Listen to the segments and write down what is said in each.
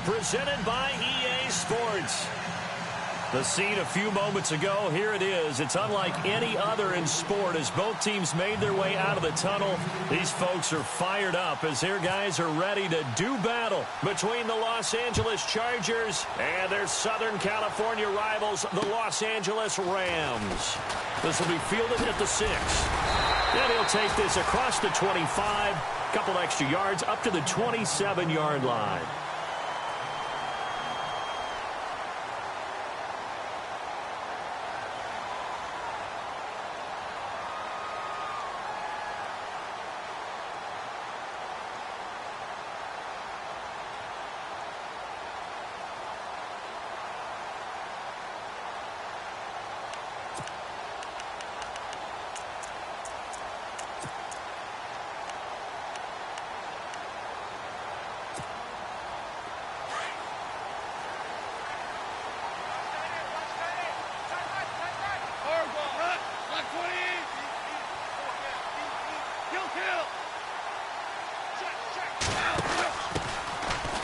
presented by EA Sports. The scene a few moments ago, here it is. It's unlike any other in sport as both teams made their way out of the tunnel. These folks are fired up as their guys are ready to do battle between the Los Angeles Chargers and their Southern California rivals, the Los Angeles Rams. This will be fielded at the 6. Then he'll take this across the 25, couple extra yards up to the 27-yard line.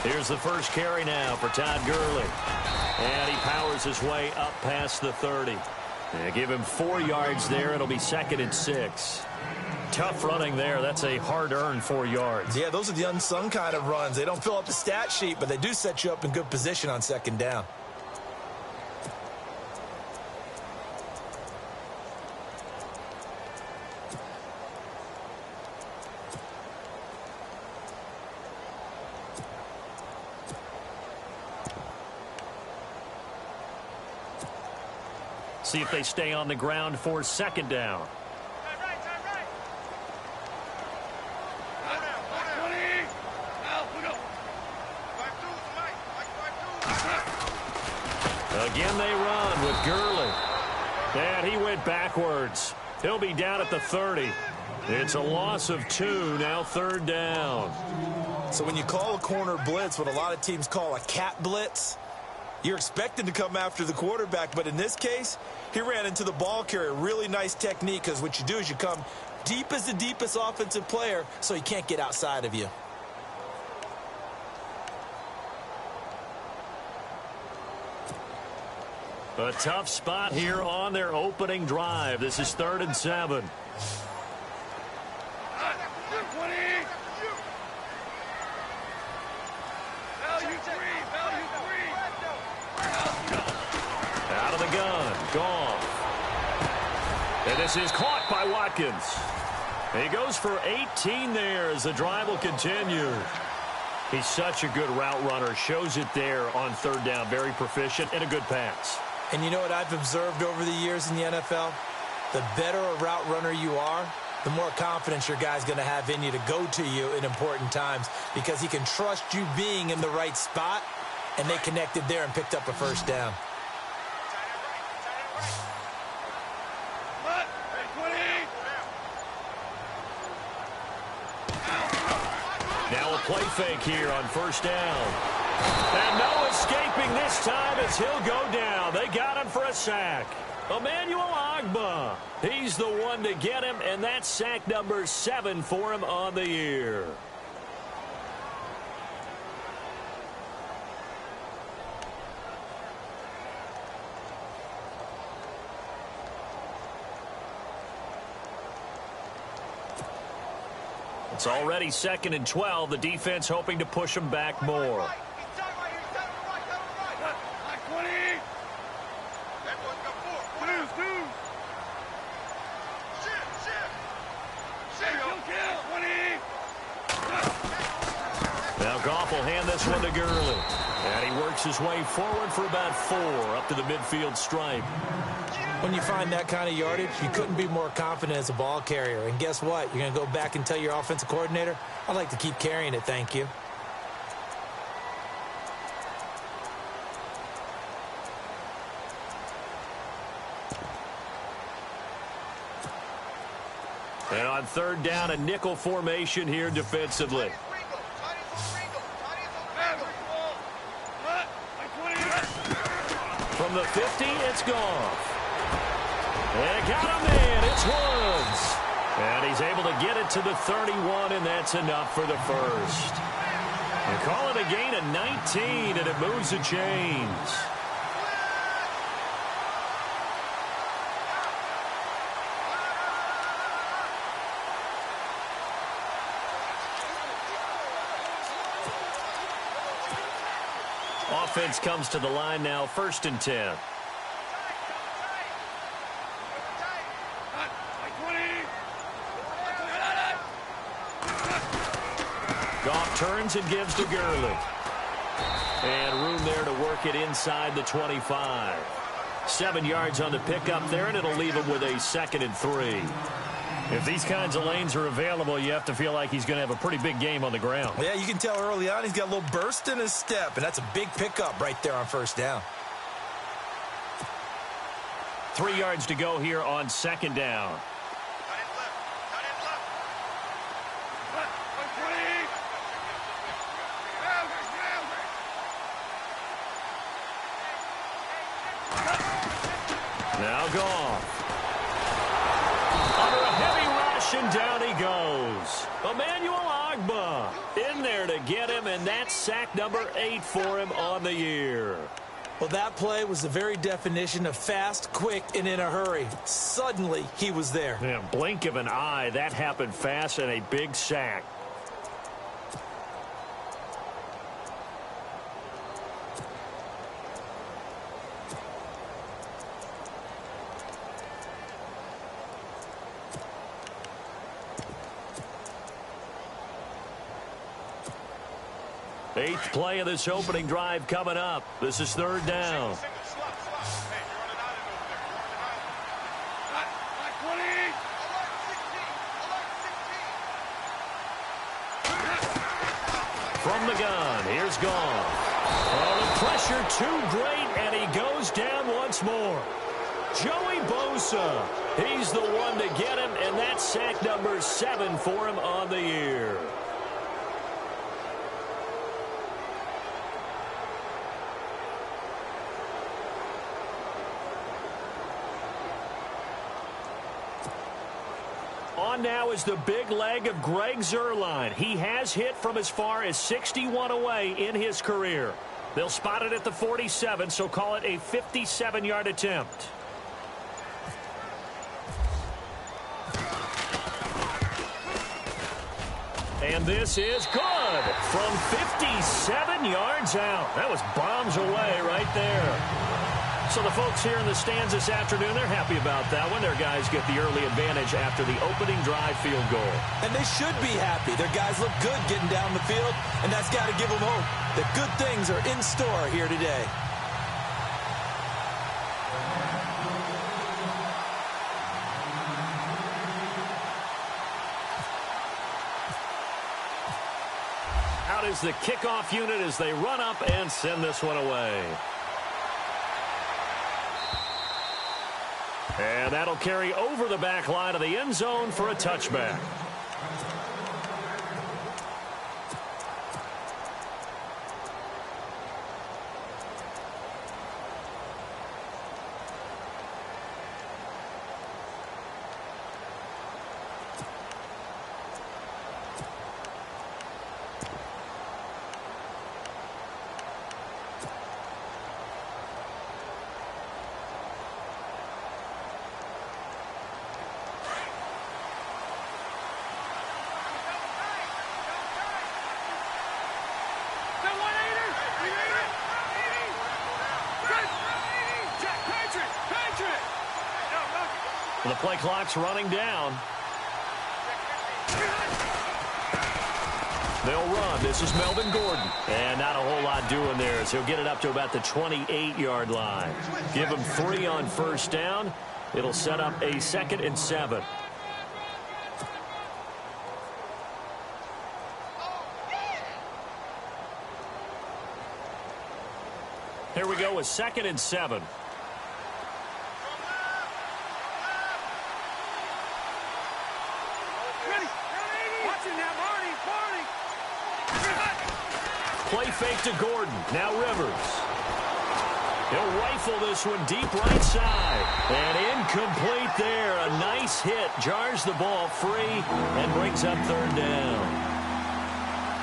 Here's the first carry now for Todd Gurley. And he powers his way up past the 30. They give him 4 yards there. It'll be 2nd and 6. Tough running there. That's a hard-earned 4 yards. Yeah, those are the unsung kind of runs. They don't fill up the stat sheet, but they do set you up in good position on 2nd down. See if they stay on the ground for 2nd down. Again they run with Gurley. And he went backwards. He'll be down at the 30. It's a loss of 2, now 3rd down. So when you call a corner blitz, what a lot of teams call a cat blitz, you're expected to come after the quarterback, but in this case, he ran into the ball carrier. Really nice technique, because what you do is you come deep as the deepest offensive player so he can't get outside of you. A tough spot here on their opening drive. This is 3rd and 7. Out of the gun, Goff. And this is caught by Watkins. He goes for 18 there as the drive will continue. He's such a good route runner. Shows it there on 3rd down. Very proficient and a good pass. And you know what I've observed over the years in the NFL? The better a route runner you are, the more confidence your guy's going to have in you to go to you in important times, because he can trust you being in the right spot, and they connected there and picked up a 1st down. Now a play fake here on 1st down. And no escaping this time as he'll go down. They got him for a sack. Emmanuel Ogbah. He's the one to get him, and that's sack number 7 for him on the year. It's already 2nd and 12. The defense hoping to push him back more. Now Goff will hand this one to Gurley. And he works his way forward for about 4 up to the midfield stripe. When you find that kind of yardage, you couldn't be more confident as a ball carrier. And guess what? You're going to go back and tell your offensive coordinator, I'd like to keep carrying it, thank you. And on 3rd down, a nickel formation here defensively. From the 50, it's Goff. And got him in. It's Woods. And he's able to get it to the 31, and that's enough for the 1st. And call it a gain of 19, and it moves the chains. Offense comes to the line now, 1st and 10. Goff turns and gives to Gurley. And room there to work it inside the 25. 7 yards on the pickup there, and it'll leave him with a 2nd and 3. If these kinds of lanes are available, you have to feel like he's going to have a pretty big game on the ground. Yeah, you can tell early on he's got a little burst in his step, and that's a big pickup right there on 1st down. 3 yards to go here on 2nd down. Now Goff. Under a heavy rush, and down he goes. Emmanuel Ogbah in there to get him, and that's sack number 8 for him on the year. Well, that play was the very definition of fast, quick, and in a hurry. Suddenly, he was there. Yeah, blink of an eye, that happened fast, and a big sack. Eighth play of this opening drive coming up. This is 3rd down. From the gun, here's Goff. Oh, the pressure too great, and he goes down once more. Joey Bosa, he's the one to get him, and that's sack number 7 for him on the year. On now is the big leg of Greg Zuerlein. He has hit from as far as 61 away in his career. They'll spot it at the 47, so call it a 57-yard attempt. And this is good from 57 yards out. That was bombs away right there. So the folks here in the stands this afternoon, they're happy about that one. Their guys get the early advantage after the opening drive field goal. And they should be happy. Their guys look good getting down the field, and that's got to give them hope that good things are in store here today. Out is the kickoff unit as they run up and send this one away. And that'll carry over the back line of the end zone for a touchback. The play clock's running down. They'll run. This is Melvin Gordon. And not a whole lot doing there, so he'll get it up to about the 28-yard line. Give him 3 on 1st down. It'll set up a 2nd and 7. Here we go with 2nd and 7. Play fake to Gordon. Now Rivers. He'll rifle this one deep right side. And incomplete there. A nice hit. Jars the ball free and brings up 3rd down.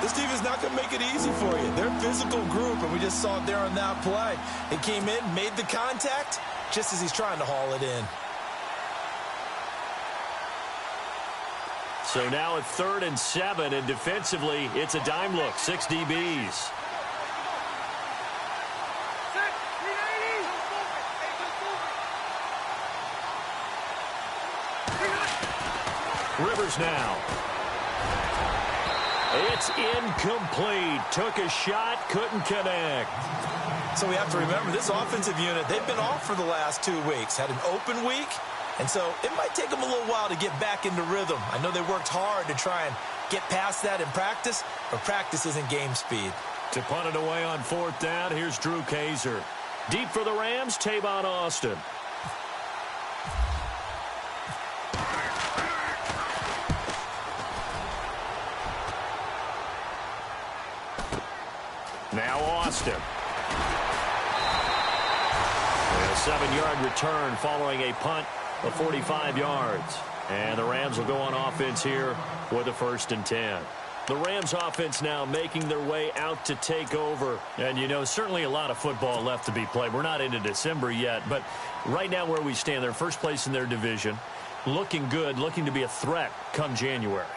This team is not going to make it easy for you. They're a physical group, and we just saw it there on that play. He came in, made the contact, just as he's trying to haul it in. So now it's 3rd and 7, and defensively, it's a dime look. 6 DBs. Rivers now. It's incomplete. Took a shot, couldn't connect. So we have to remember, this offensive unit, they've been off for the last 2 weeks. Had an open week, and so it might take them a little while to get back into rhythm. I know they worked hard to try and get past that in practice, but practice isn't game speed. To punt it away on 4th down, here's Drew Kaiser. Deep for the Rams, Tavon Austin. Now Austin. A 7-yard return following a punt of 45 yards. And the Rams will go on offense here with a 1st and 10. The Rams offense now making their way out to take over. And, you know, certainly a lot of football left to be played. We're not into December yet, but right now where we stand, they're first place in their division. Looking good, looking to be a threat come January.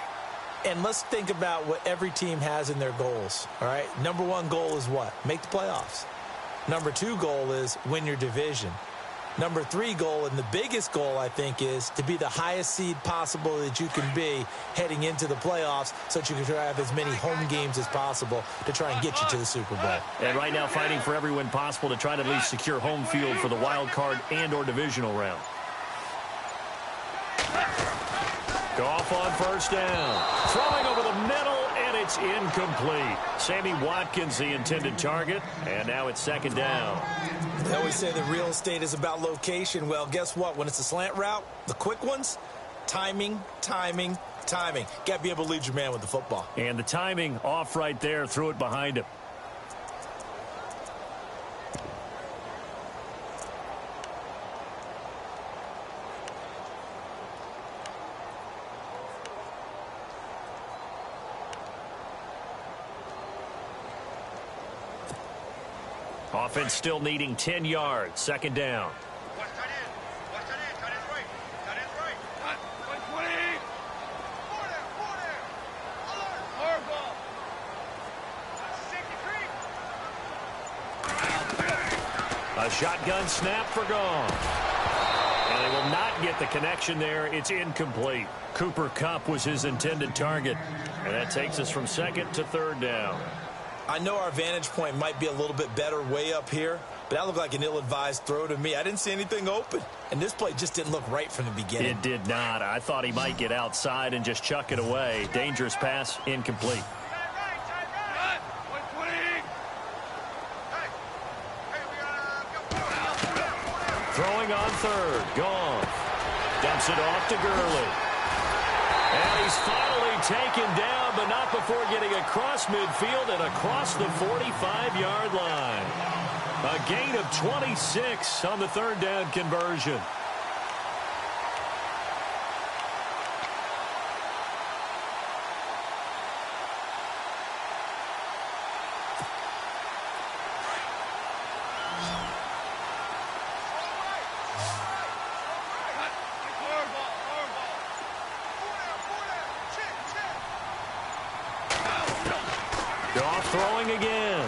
And let's think about what every team has in their goals, all right? Number 1 goal is what? Make the playoffs. Number 2 goal is win your division. Number 3 goal, and the biggest goal, I think, is to be the highest seed possible that you can be heading into the playoffs so that you can try to have as many home games as possible to try and get you to the Super Bowl. And right now fighting for every win possible to try to at least secure home field for the wild card and or divisional round. Goff on 1st down. Throwing over the middle, and it's incomplete. Sammy Watkins, the intended target, and now it's 2nd down. They always say that real estate is about location. Well, guess what? When it's a slant route, the quick ones, timing, timing, timing. Got to be able to lead your man with the football. And the timing off right there, threw it behind him. Offense still needing 10 yards. 2nd down. A shotgun snap for Goff. And they will not get the connection there. It's incomplete. Cooper Kupp was his intended target. And that takes us from 2nd to 3rd down. I know our vantage point might be a little bit better way up here, but that looked like an ill-advised throw to me. I didn't see anything open, and this play just didn't look right from the beginning. It did not. I thought he might get outside and just chuck it away. Dangerous pass, incomplete. Throwing on 3rd, Goff. Dumps it off to Gurley. And he's finally taken down, but not before getting across midfield and across the 45-yard line. A gain of 26 on the 3rd down conversion. Goff throwing again.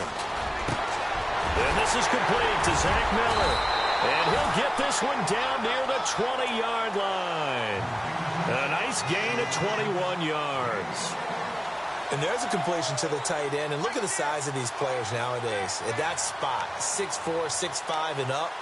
And this is complete to Zach Miller. And he'll get this one down near the 20-yard line. A nice gain of 21 yards. And there's a completion to the tight end. And look at the size of these players nowadays. At that spot, 6'4", 6'5", and up.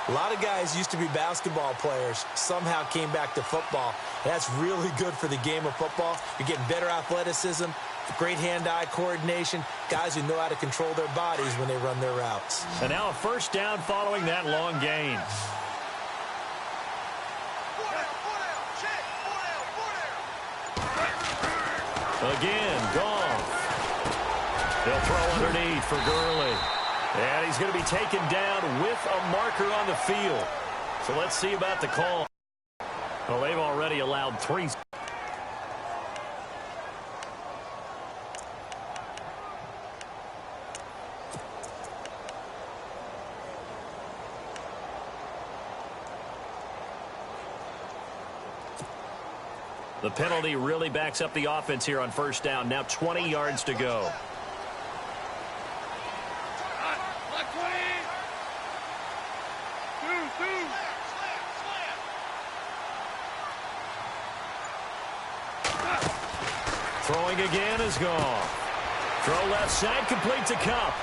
A lot of guys used to be basketball players, somehow came back to football. That's really good for the game of football. You're getting better athleticism, great hand-eye coordination, guys who know how to control their bodies when they run their routes. And now a 1st down following that long gain. Again, Goff. They'll throw underneath for Gurley. And he's going to be taken down with a marker on the field. So let's see about the call. Well, they've already allowed 3. The penalty really backs up the offense here on first down. Now 20 yards to go. Throwing again is gone. Throw left side, complete to Cup.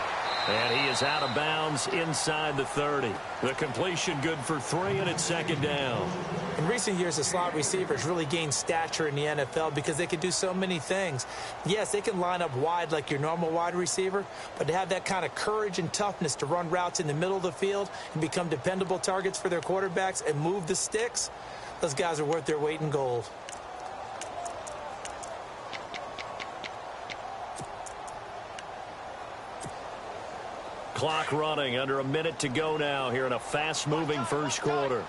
And he is out of bounds inside the 30. The completion good for 3, and it's second down. In recent years, the slot receivers really gained stature in the NFL because they can do so many things. Yes, they can line up wide like your normal wide receiver, but to have that kind of courage and toughness to run routes in the middle of the field and become dependable targets for their quarterbacks and move the sticks, those guys are worth their weight in gold. Clock running, under a minute to go now here in a fast-moving first quarter.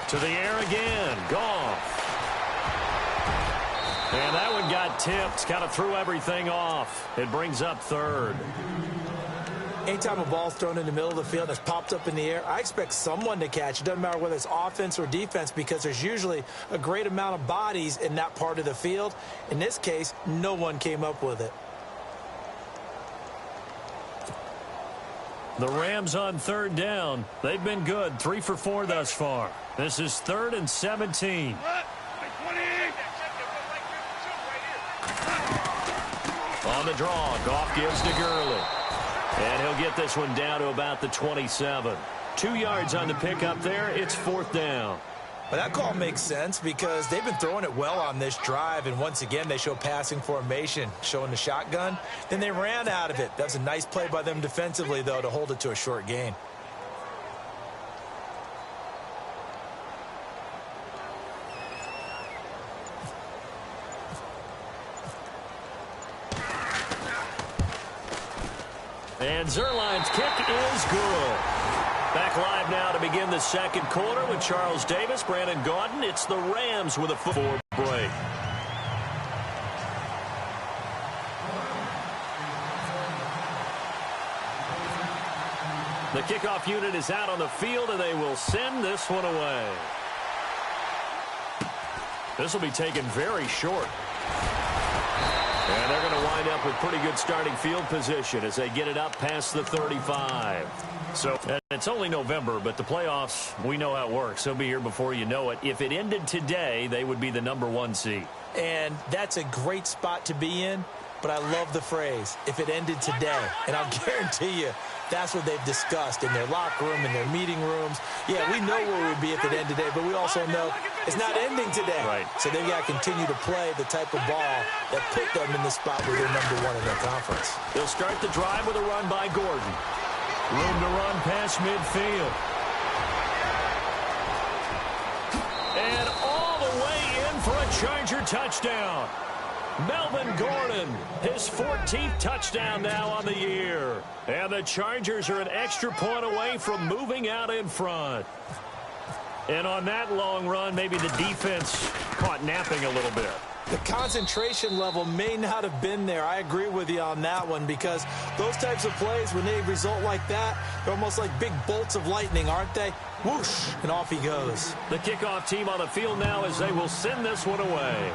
To the air again, Goff. And that one got tipped, kind of threw everything off. It brings up third. Anytime a ball's thrown in the middle of the field and it's popped up in the air, I expect someone to catch. It doesn't matter whether it's offense or defense because there's usually a great amount of bodies in that part of the field. In this case, no one came up with it. The Rams on third down. They've been good, 3 for 4 thus far. This is 3rd and 17. On the draw, Goff gives to Gurley. And he'll get this one down to about the 27. 2 yards on the pickup there. It's 4th down. Well, that call makes sense because they've been throwing it well on this drive, and once again they show passing formation, showing the shotgun. Then they ran out of it. That was a nice play by them defensively, though, to hold it to a short gain. And Zerline's kick is good. Back live now to begin the second quarter with Charles Davis, Brandon Gaudin. It's the Rams with a 4 break. The kickoff unit is out on the field, and they will send this one away. This will be taken very short. And they're going to wind up with pretty good starting field position as they get it up past the 35. So it's only November, but the playoffs, we know how it works. They'll be here before you know it. If it ended today, they would be the #1 seed. And that's a great spot to be in, but I love the phrase, if it ended today. And I'll guarantee you, that's what they've discussed in their locker room, in their meeting rooms. Yeah, we know where we would be if it ended today, but we also know it's not ending today. Right. So they've got to continue to play the type of ball that put them in the spot where they're #1 in their conference. They'll start the drive with a run by Gordon. Room to run past midfield. And all the way in for a Charger touchdown. Melvin Gordon, his 14th touchdown now on the year. And the Chargers are an extra point away from moving out in front. And on that long run, maybe the defense caught napping a little bit. The concentration level may not have been there. I agree with you on that one because those types of plays, when they result like that, they're almost like big bolts of lightning, aren't they? Whoosh, and off he goes. The kickoff team on the field now as they will send this one away.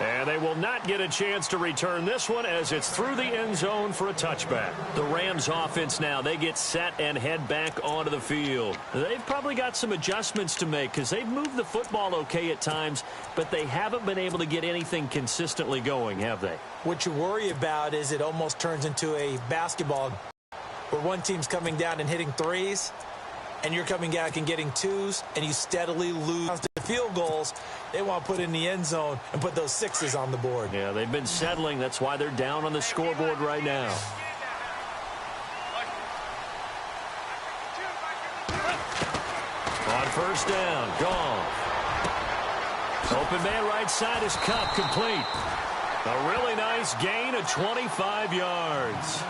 And they will not get a chance to return this one as it's through the end zone for a touchback. The Rams offense now, they get set and head back onto the field. They've probably got some adjustments to make because they've moved the football okay at times, but they haven't been able to get anything consistently going, have they? What you worry about is it almost turns into a basketball where one team's coming down and hitting threes, and you're coming back and getting twos, and you steadily lose the field goals. They want to put in the end zone and put those sixes on the board. Yeah, they've been settling. That's why they're down on the scoreboard right now. On first down, gone. Open man right side is Cup, complete. A really nice gain of 25 yards.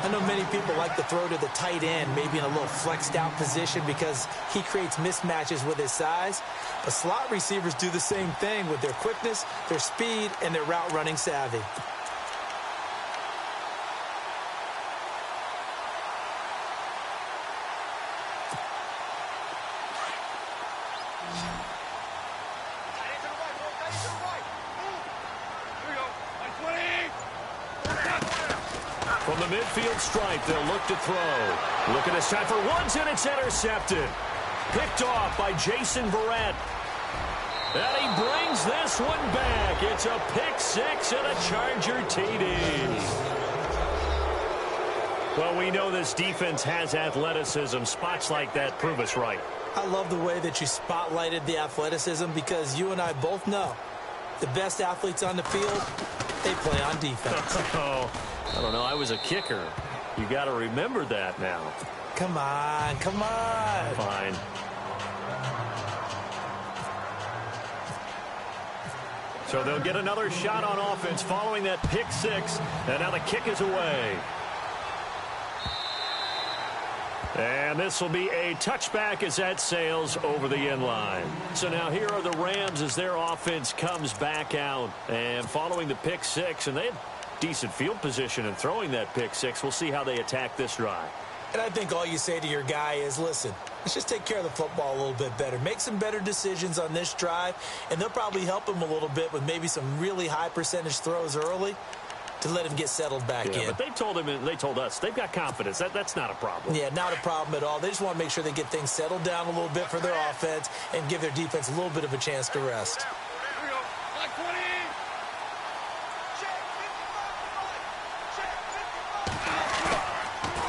I know many people like to throw to the tight end, maybe in a little flexed out position because he creates mismatches with his size. But slot receivers do the same thing with their quickness, their speed, and their route running savvy. From the midfield stripe, they'll look to throw. Looking this time for Woods, and it's intercepted. Picked off by Jason Verrett. And he brings this one back. It's a pick six and a Charger TD. Well, we know this defense has athleticism. Spots like that prove us right. I love the way that you spotlighted the athleticism because you and I both know the best athletes on the field, they play on defense. Oh, I don't know. I was a kicker. You got to remember that now. Come on, come on. Fine. So they'll get another shot on offense following that pick six. And now the kick is away. And this will be a touchback as that sails over the end line. So now here are the Rams as their offense comes back out. And following the pick six, and they had decent field position in throwing that pick six. We'll see how they attack this drive. And I think all you say to your guy is, listen, let's just take care of the football a little bit better. Make some better decisions on this drive, and they'll probably help him a little bit with maybe some really high percentage throws early to let him get settled back in. But they told him, and they told us, they've got confidence. That's not a problem. Yeah, not a problem at all. They just want to make sure they get things settled down a little bit for their offense and give their defense a little bit of a chance to rest.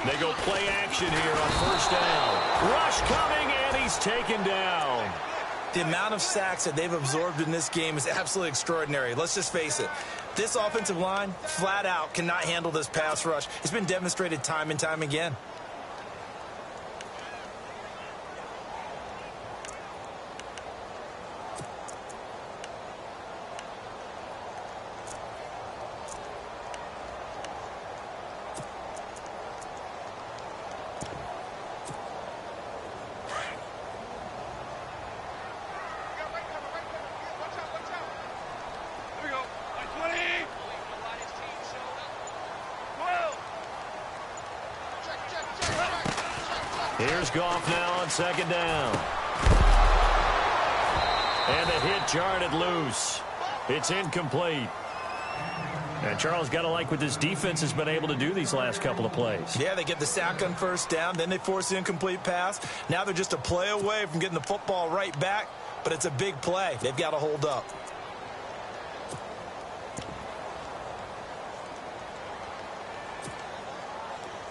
They go play action here on first down. Rush coming, and he's taken down. The amount of sacks that they've absorbed in this game is absolutely extraordinary. Let's just face it. This offensive line, flat out, cannot handle this pass rush. It's been demonstrated time and time again. Here's Goff now on second down. And the hit jarred it loose. It's incomplete. And Charles, got to like what this defense has been able to do these last couple of plays. Yeah, they get the sack on first down, then they force the incomplete pass. Now they're just a play away from getting the football right back, but it's a big play. They've got to hold up.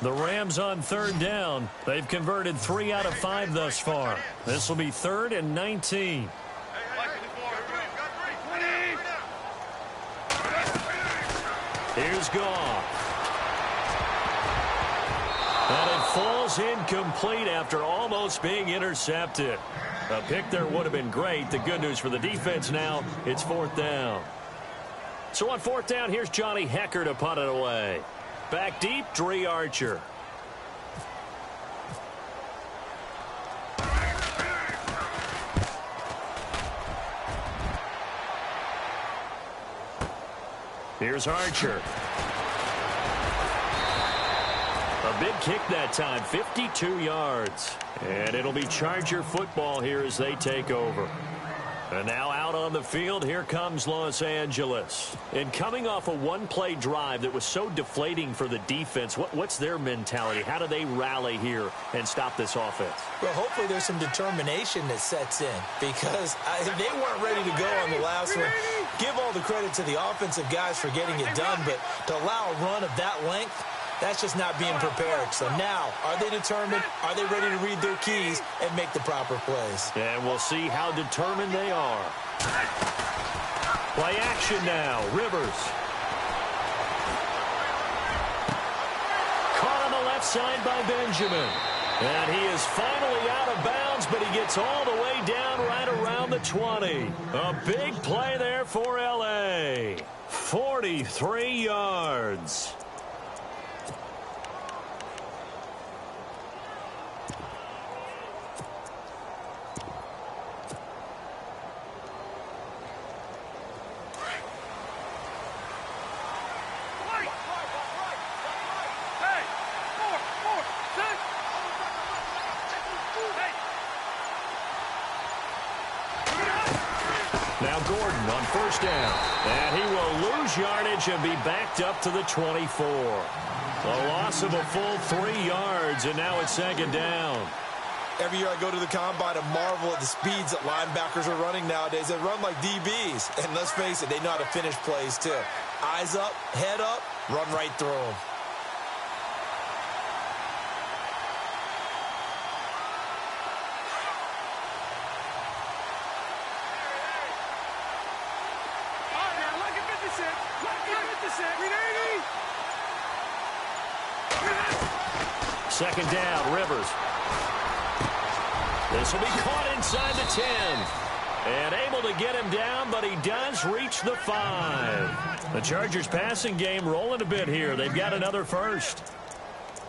The Rams on third down. They've converted 3 out of 5 thus far. This will be 3rd and 19. Here's Goff. And it falls incomplete after almost being intercepted. A pick there would have been great. The good news for the defense now, it's 4th down. So on 4th down, here's Johnny Hecker to punt it away. Back deep, Dre Archer. Here's Archer. A big kick that time, 52 yards. And it'll be Charger football here as they take over. And now out on the field, here comes Los Angeles. And coming off a one-play drive that was so deflating for the defense, what's their mentality? How do they rally here and stop this offense? Well, hopefully there's some determination that sets in because they weren't ready to go on the last one. Give all the credit to the offensive guys for getting it done, but to allow a run of that length, that's just not being prepared. So now, are they determined? Are they ready to read their keys and make the proper plays? And we'll see how determined they are. Play action now. Rivers. Caught on the left side by Benjamin. And he is finally out of bounds, but he gets all the way down right around the 20. A big play there for L.A. 43 yards. Now Gordon on first down. And he will lose yardage and be backed up to the 24. A loss of a full 3 yards, and now it's second down. Every year I go to the combine and marvel at the speeds that linebackers are running nowadays. They run like DBs. And let's face it, they know how to finish plays too. Eyes up, head up, run right through them. Second down, Rivers. This will be caught inside the 10. And able to get him down, but he does reach the 5. The Chargers passing game rolling a bit here. They've got another first.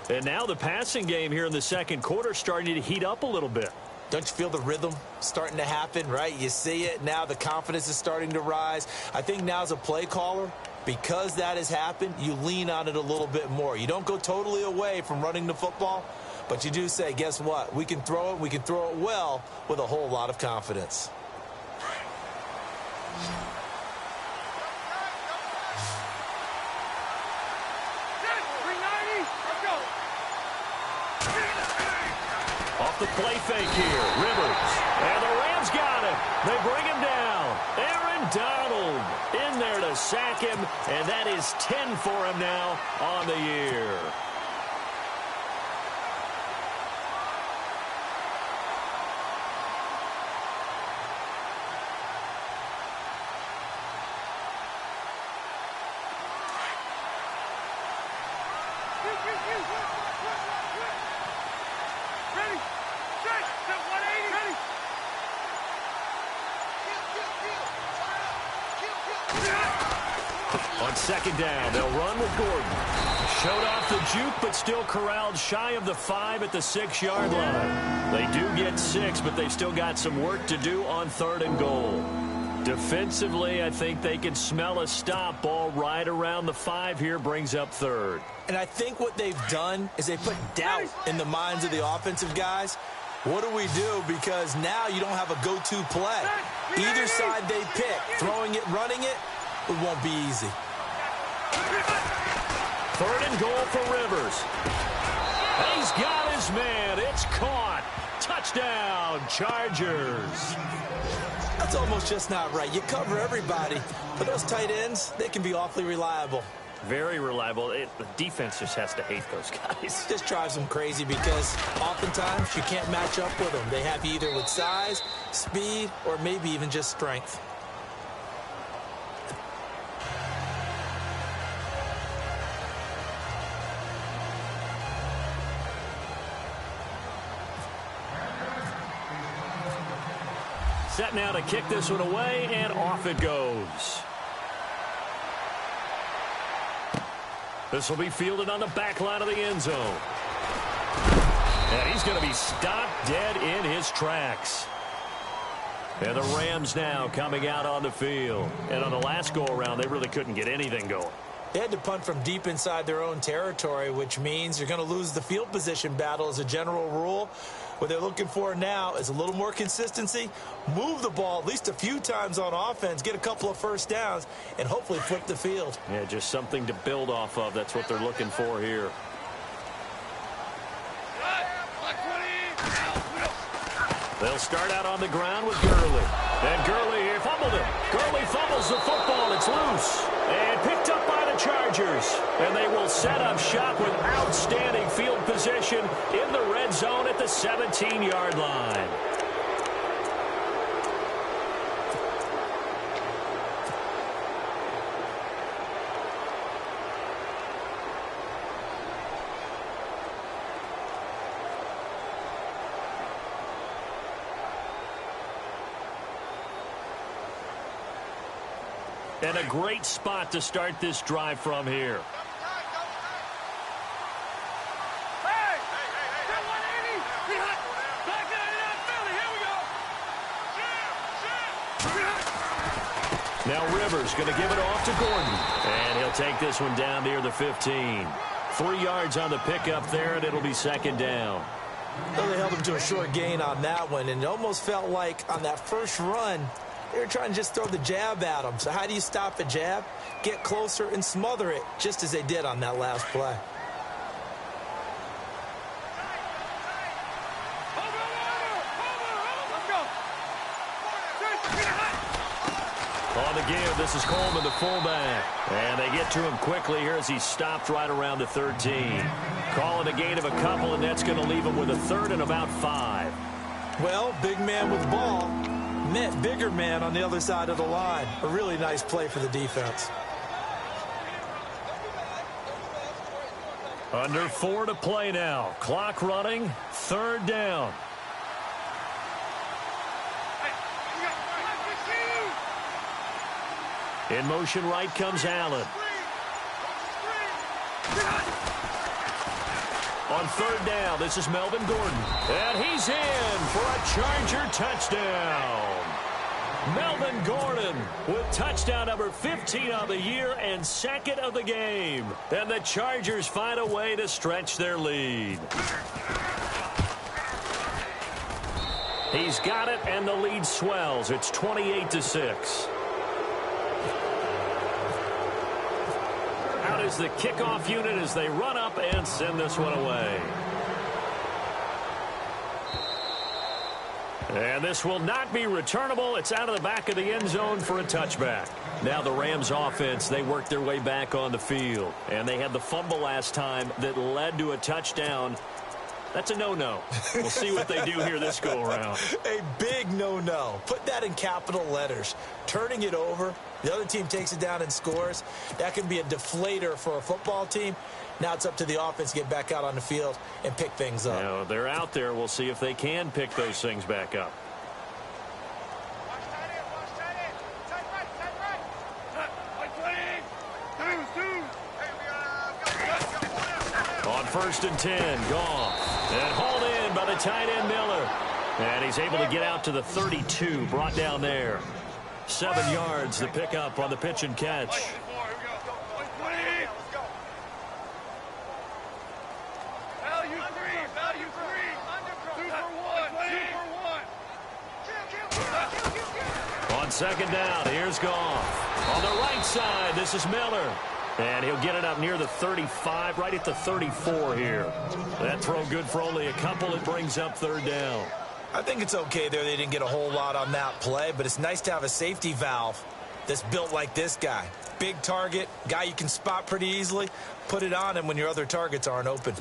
And now the passing game here in the second quarter starting to heat up a little bit. Don't you feel the rhythm starting to happen, right? You see it now. The confidence is starting to rise. I think now as a play caller, because that has happened, you lean on it a little bit more. You don't go totally away from running the football, but you do say, guess what? We can throw it well with a whole lot of confidence. Off the play fake here, Rivers. And the Rams got him. They bring him down. Aaron Donald in there to sack him, and that is 10 for him now on the year. On second down, they'll run with Gordon. Showed off the juke, but still corralled shy of the 5 at the 6-yard line. They do get 6, but they've still got some work to do on 3rd and goal. Defensively, I think they can smell a stop. Ball right around the 5 here, brings up 3rd. And I think what they've done is they put doubt in the minds of the offensive guys. What do we do? Because now you don't have a go-to play. Either side they pick, throwing it, running it, it won't be easy. 3rd and goal for Rivers. He's got his man. It's caught. Touchdown, Chargers. That's almost just not right. You cover everybody, but those tight ends, they can be awfully reliable. Very reliable. The defense just has to hate those guys. This drives them crazy because oftentimes you can't match up with them. They have you either with size, speed, or maybe even just strength. Set now to kick this one away, and off it goes. This will be fielded on the back line of the end zone. And he's going to be stopped dead in his tracks. And the Rams now coming out on the field. And on the last go-around, they really couldn't get anything going. They had to punt from deep inside their own territory, which means you're going to lose the field position battle as a general rule. What they're looking for now is a little more consistency, move the ball at least a few times on offense, get a couple of first downs, and hopefully flip the field. Yeah, just something to build off of. That's what they're looking for here. They'll start out on the ground with Gurley. And Gurley here fumbled it. Gurley fumbles the football. It's loose. And picked up by the Chargers. And they will set up shop with outstanding field position in the red zone at the 17-yard line. And a great spot to start this drive from here. Now Rivers going to give it off to Gordon. And he'll take this one down near the 15. 3 yards on the pickup there, and it'll be second down. Well, they held him to a short gain on that one, and it almost felt like on that first run, They were trying to just throw the jab at him. So how do you stop a jab? Get closer and smother it, just as they did on that last play. On the give, this is Coleman, the fullback. And they get to him quickly here as he stopped right around the 13. Calling a gain of a couple, and that's going to leave him with a third and about 5. Well, big man with ball met bigger man on the other side of the line. A really nice play for the defense. Under 4 to play now. Clock running. Third down. In motion right comes Allen. On third down, this is Melvin Gordon. And he's in for a Charger touchdown. Melvin Gordon with touchdown number 15 of the year and second of the game. And the Chargers find a way to stretch their lead. He's got it, and the lead swells. It's 28-6. Out is the kickoff unit as they run up and send this one away. And this will not be returnable. It's out of the back of the end zone for a touchback. Now the Rams offense, they worked their way back on the field. And they had the fumble last time that led to a touchdown. That's a no-no. We'll see what they do here this go-around. A big no-no. Put that in capital letters. Turning it over, the other team takes it down and scores. That can be a deflator for a football team. Now it's up to the offense to get back out on the field and pick things up. Now, they're out there. We'll see if they can pick those things back up. On 1st and 10, Goff. And hauled in by the tight end Miller. And he's able to get out to the 32, brought down there. 7 yards, the pickup on the pitch and catch. On 2nd down, here's Goff. On the right side, this is Miller. And he'll get it up near the 35, right at the 34 here. That throw good for only a couple. It brings up 3rd down. I think it's okay there. They didn't get a whole lot on that play, but it's nice to have a safety valve that's built like this guy. Big target, guy you can spot pretty easily. Put it on him when your other targets aren't open.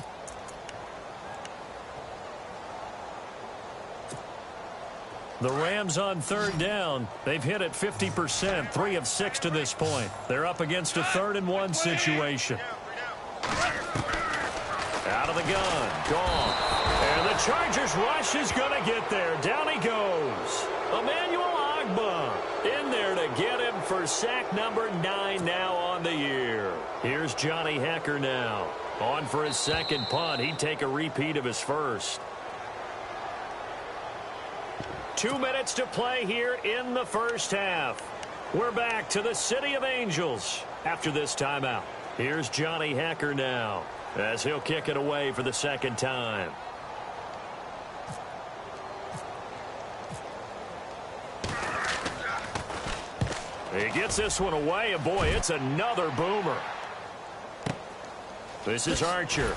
The Rams on 3rd down. They've hit it 50%, 3 of 6 to this point. They're up against a 3rd and 1 situation. Out of the gun, gone. And the Chargers rush is going to get there. Down he goes. Emmanuel Ogbah in there to get him for sack number 9 now on the year. Here's Johnny Hekker now. On for his second punt. He'd take a repeat of his first. 2 minutes to play here in the first half. We're back to the City of Angels after this timeout. Here's Johnny Hekker now as he'll kick it away for the second time. He gets this one away, and boy, it's another boomer. This is Archer.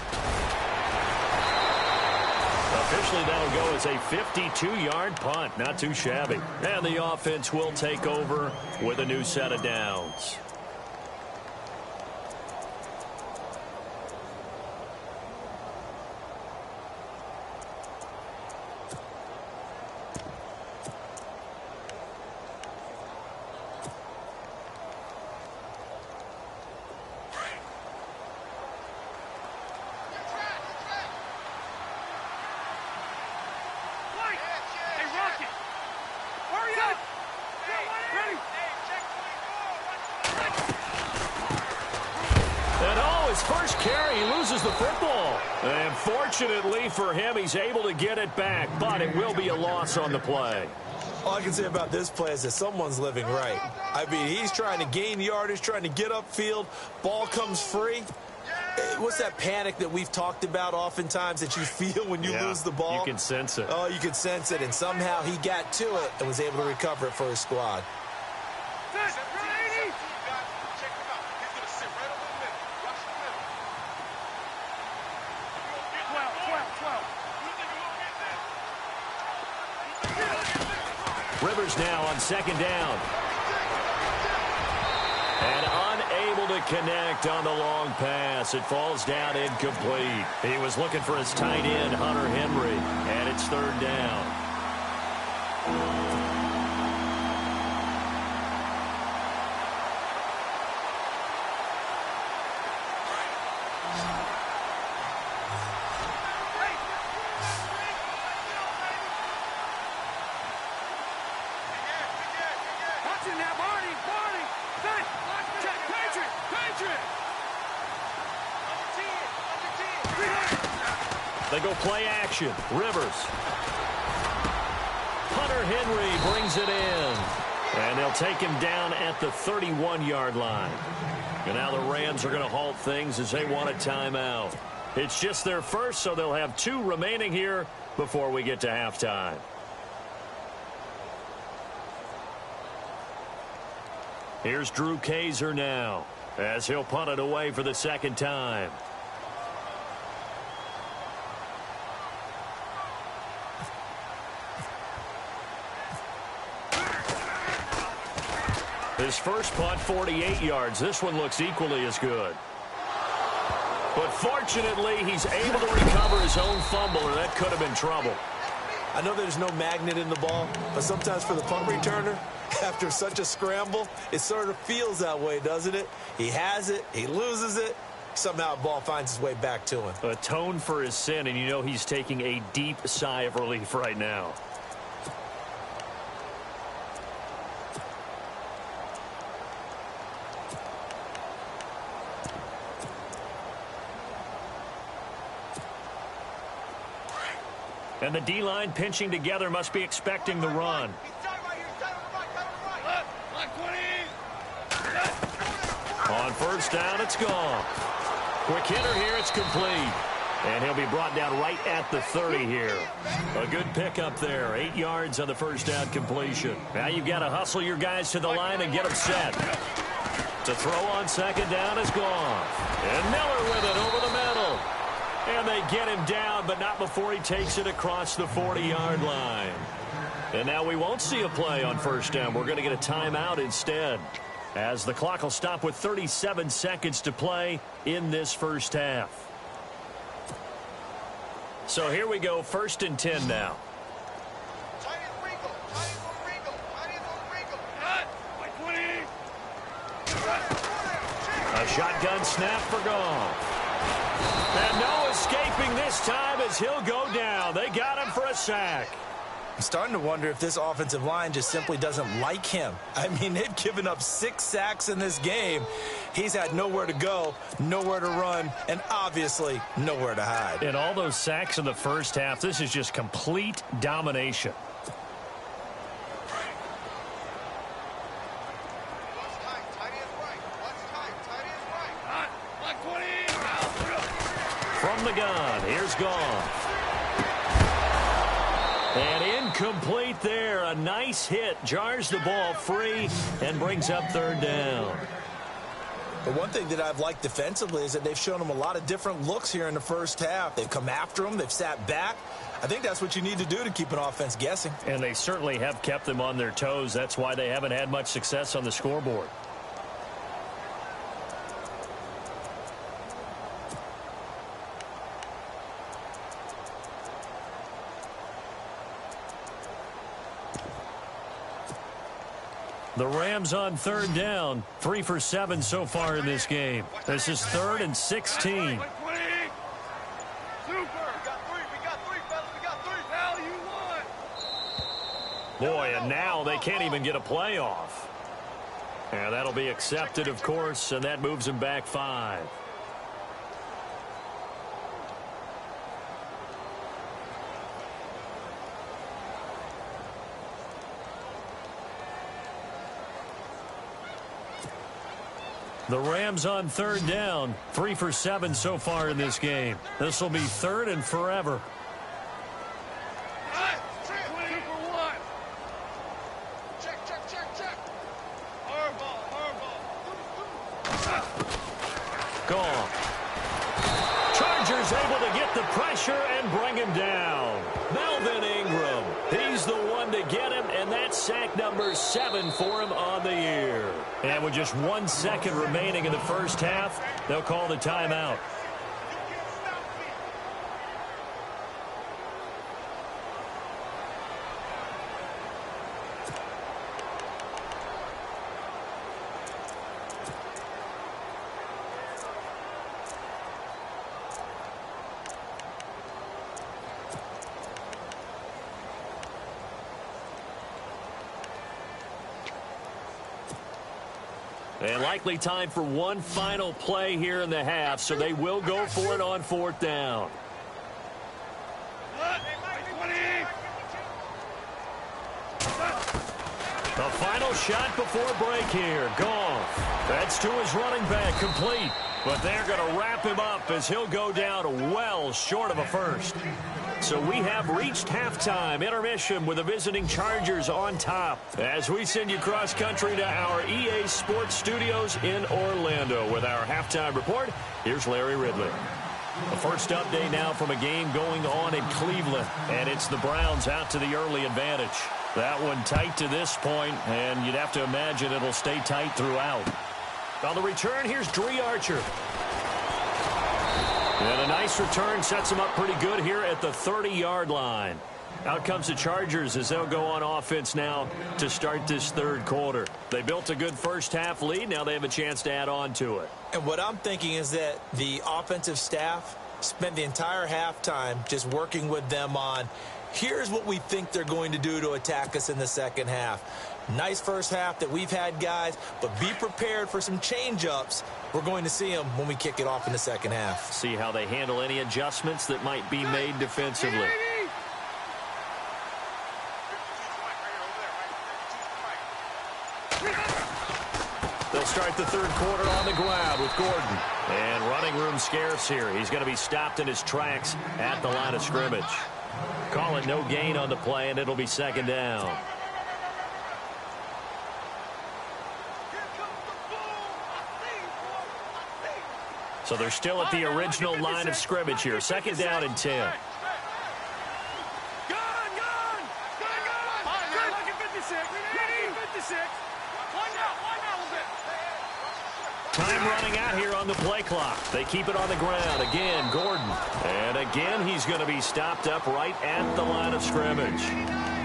Officially, that'll go as a 52-yard punt. Not too shabby. And the offense will take over with a new set of downs. First carry, he loses the football. And fortunately for him, he's able to get it back, but it will be a loss on the play. All I can say about this play is that someone's living right. I mean, he's trying to gain yardage, trying to get upfield. Ball comes free. What's that panic that we've talked about oftentimes that you feel when you lose the ball? You can sense it. Oh, you can sense it, and somehow he got to it and was able to recover it for his squad. Rivers now on second down. And unable to connect on the long pass. It falls down incomplete. He was looking for his tight end, Hunter Henry, and it's third down. They go play action. Rivers. Hunter Henry brings it in. And they'll take him down at the 31-yard line. And now the Rams are going to halt things as they want a timeout. It's just their first, so they'll have 2 remaining here before we get to halftime. Here's Drew Kaiser now as he'll punt it away for the second time. His first punt, 48 yards. This one looks equally as good. But fortunately, he's able to recover his own fumble, or that could have been trouble. I know there's no magnet in the ball, but sometimes for the punt returner, after such a scramble, it sort of feels that way, doesn't it? He has it, he loses it, somehow the ball finds its way back to him. Atone for his sin, and you know he's taking a deep sigh of relief right now. And the D-line pinching together must be expecting the run. On first down, it's gone. Quick hitter here, it's complete. And he'll be brought down right at the 30 here. A good pickup there. 8 yards on the first down completion. Now you've got to hustle your guys to the line and get them set. To throw on second down is gone. And Miller with it over the middle. And they get him down, but not before he takes it across the 40-yard line. And now we won't see a play on first down. We're going to get a timeout instead, as the clock will stop with 37 seconds to play in this first half. So here we go, 1st and 10 now. A shotgun snap for Goff. And no escaping this time as he'll go down. They got him for a sack. I'm starting to wonder if this offensive line just simply doesn't like him. I mean, they've given up 6 sacks in this game. He's had nowhere to go, nowhere to run, and obviously nowhere to hide. And all those sacks in the first half, this is just complete domination. From the gun, here's Goff. And incomplete there. A nice hit. Jars the ball free and brings up third down. But one thing that I've liked defensively is that they've shown him a lot of different looks here in the first half. They've come after him. They've sat back. I think that's what you need to do to keep an offense guessing. And they certainly have kept them on their toes. That's why they haven't had much success on the scoreboard. The Rams on third down, 3 for 7 so far in this game. This is 3rd and 16. Boy, and now they can't even get a play off. And that'll be accepted, of course, and that moves them back 5. The Rams on third down. 3 for 7 so far in this game. This will be third and forever. Gone. Chargers able to get the pressure and bring him down. Melvin Ingram. He's the one to get him, and that's sack number 7 for him on the year. And with just 1 second remaining in the first half, they'll call the timeout. And likely time for one final play here in the half, so they will go for it on 4th down. The final shot before break here. Goff. That's to his running back, complete. But they're going to wrap him up as he'll go down well short of a first. So we have reached halftime. Intermission with the visiting Chargers on top as we send you cross-country to our EA Sports Studios in Orlando with our halftime report. Here's Larry Ridley. The first update now from a game going on in Cleveland, and it's the Browns out to the early advantage. That one tight to this point, and you'd have to imagine it'll stay tight throughout. On the return, here's Dree Archer. And a nice return sets them up pretty good here at the 30-yard line. Out comes the Chargers as they'll go on offense now to start this third quarter. They built a good first-half lead. Now they have a chance to add on to it. And what I'm thinking is that the offensive staff spent the entire halftime just working with them on, here's what we think they're going to do to attack us in the second half. Nice first half that we've had, guys, but be prepared for some change-ups. We're going to see them when we kick it off in the second half. See how they handle any adjustments that might be made defensively. They'll start the third quarter on the ground with Gordon. And running room scarce here. He's going to be stopped in his tracks at the line of scrimmage. Call it no gain on the play, and it'll be second down. So they're still at the original line of scrimmage here. Second down and 10. Time running out here on the play clock. They keep it on the ground. Again, Gordon. And again, he's going to be stopped up right at the line of scrimmage.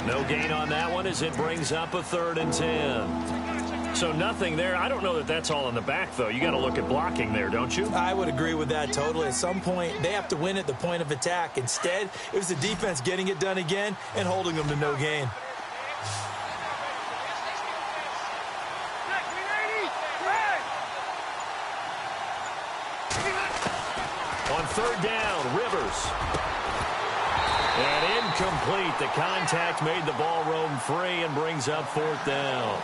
No gain on that one as it brings up a 3rd and 10. So nothing there. I don't know that that's all in the back, though. You got to look at blocking there, don't you? I would agree with that totally. At some point, they have to win at the point of attack. Instead, it was the defense getting it done again and holding them to no gain. On 3rd down, Rivers. And incomplete. The contact made the ball roam free and brings up 4th down.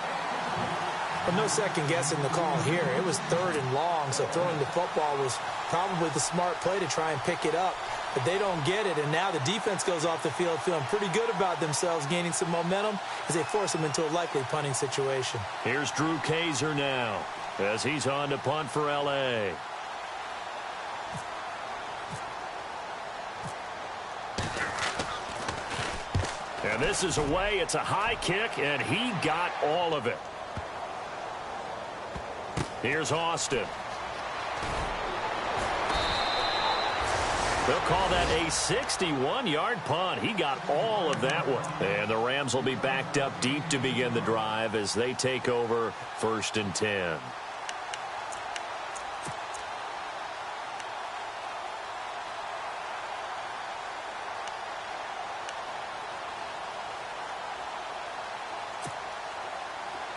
Well, no second guessing the call here. It was 3rd and long, so throwing the football was probably the smart play to try and pick it up. But they don't get it, and now the defense goes off the field feeling pretty good about themselves, gaining some momentum as they force them into a likely punting situation. Here's Drew Kaiser now as he's on to punt for L.A. And this is away. It's a high kick, and he got all of it. Here's Austin. They'll call that a 61-yard punt. He got all of that one. And the Rams will be backed up deep to begin the drive as they take over 1st and 10.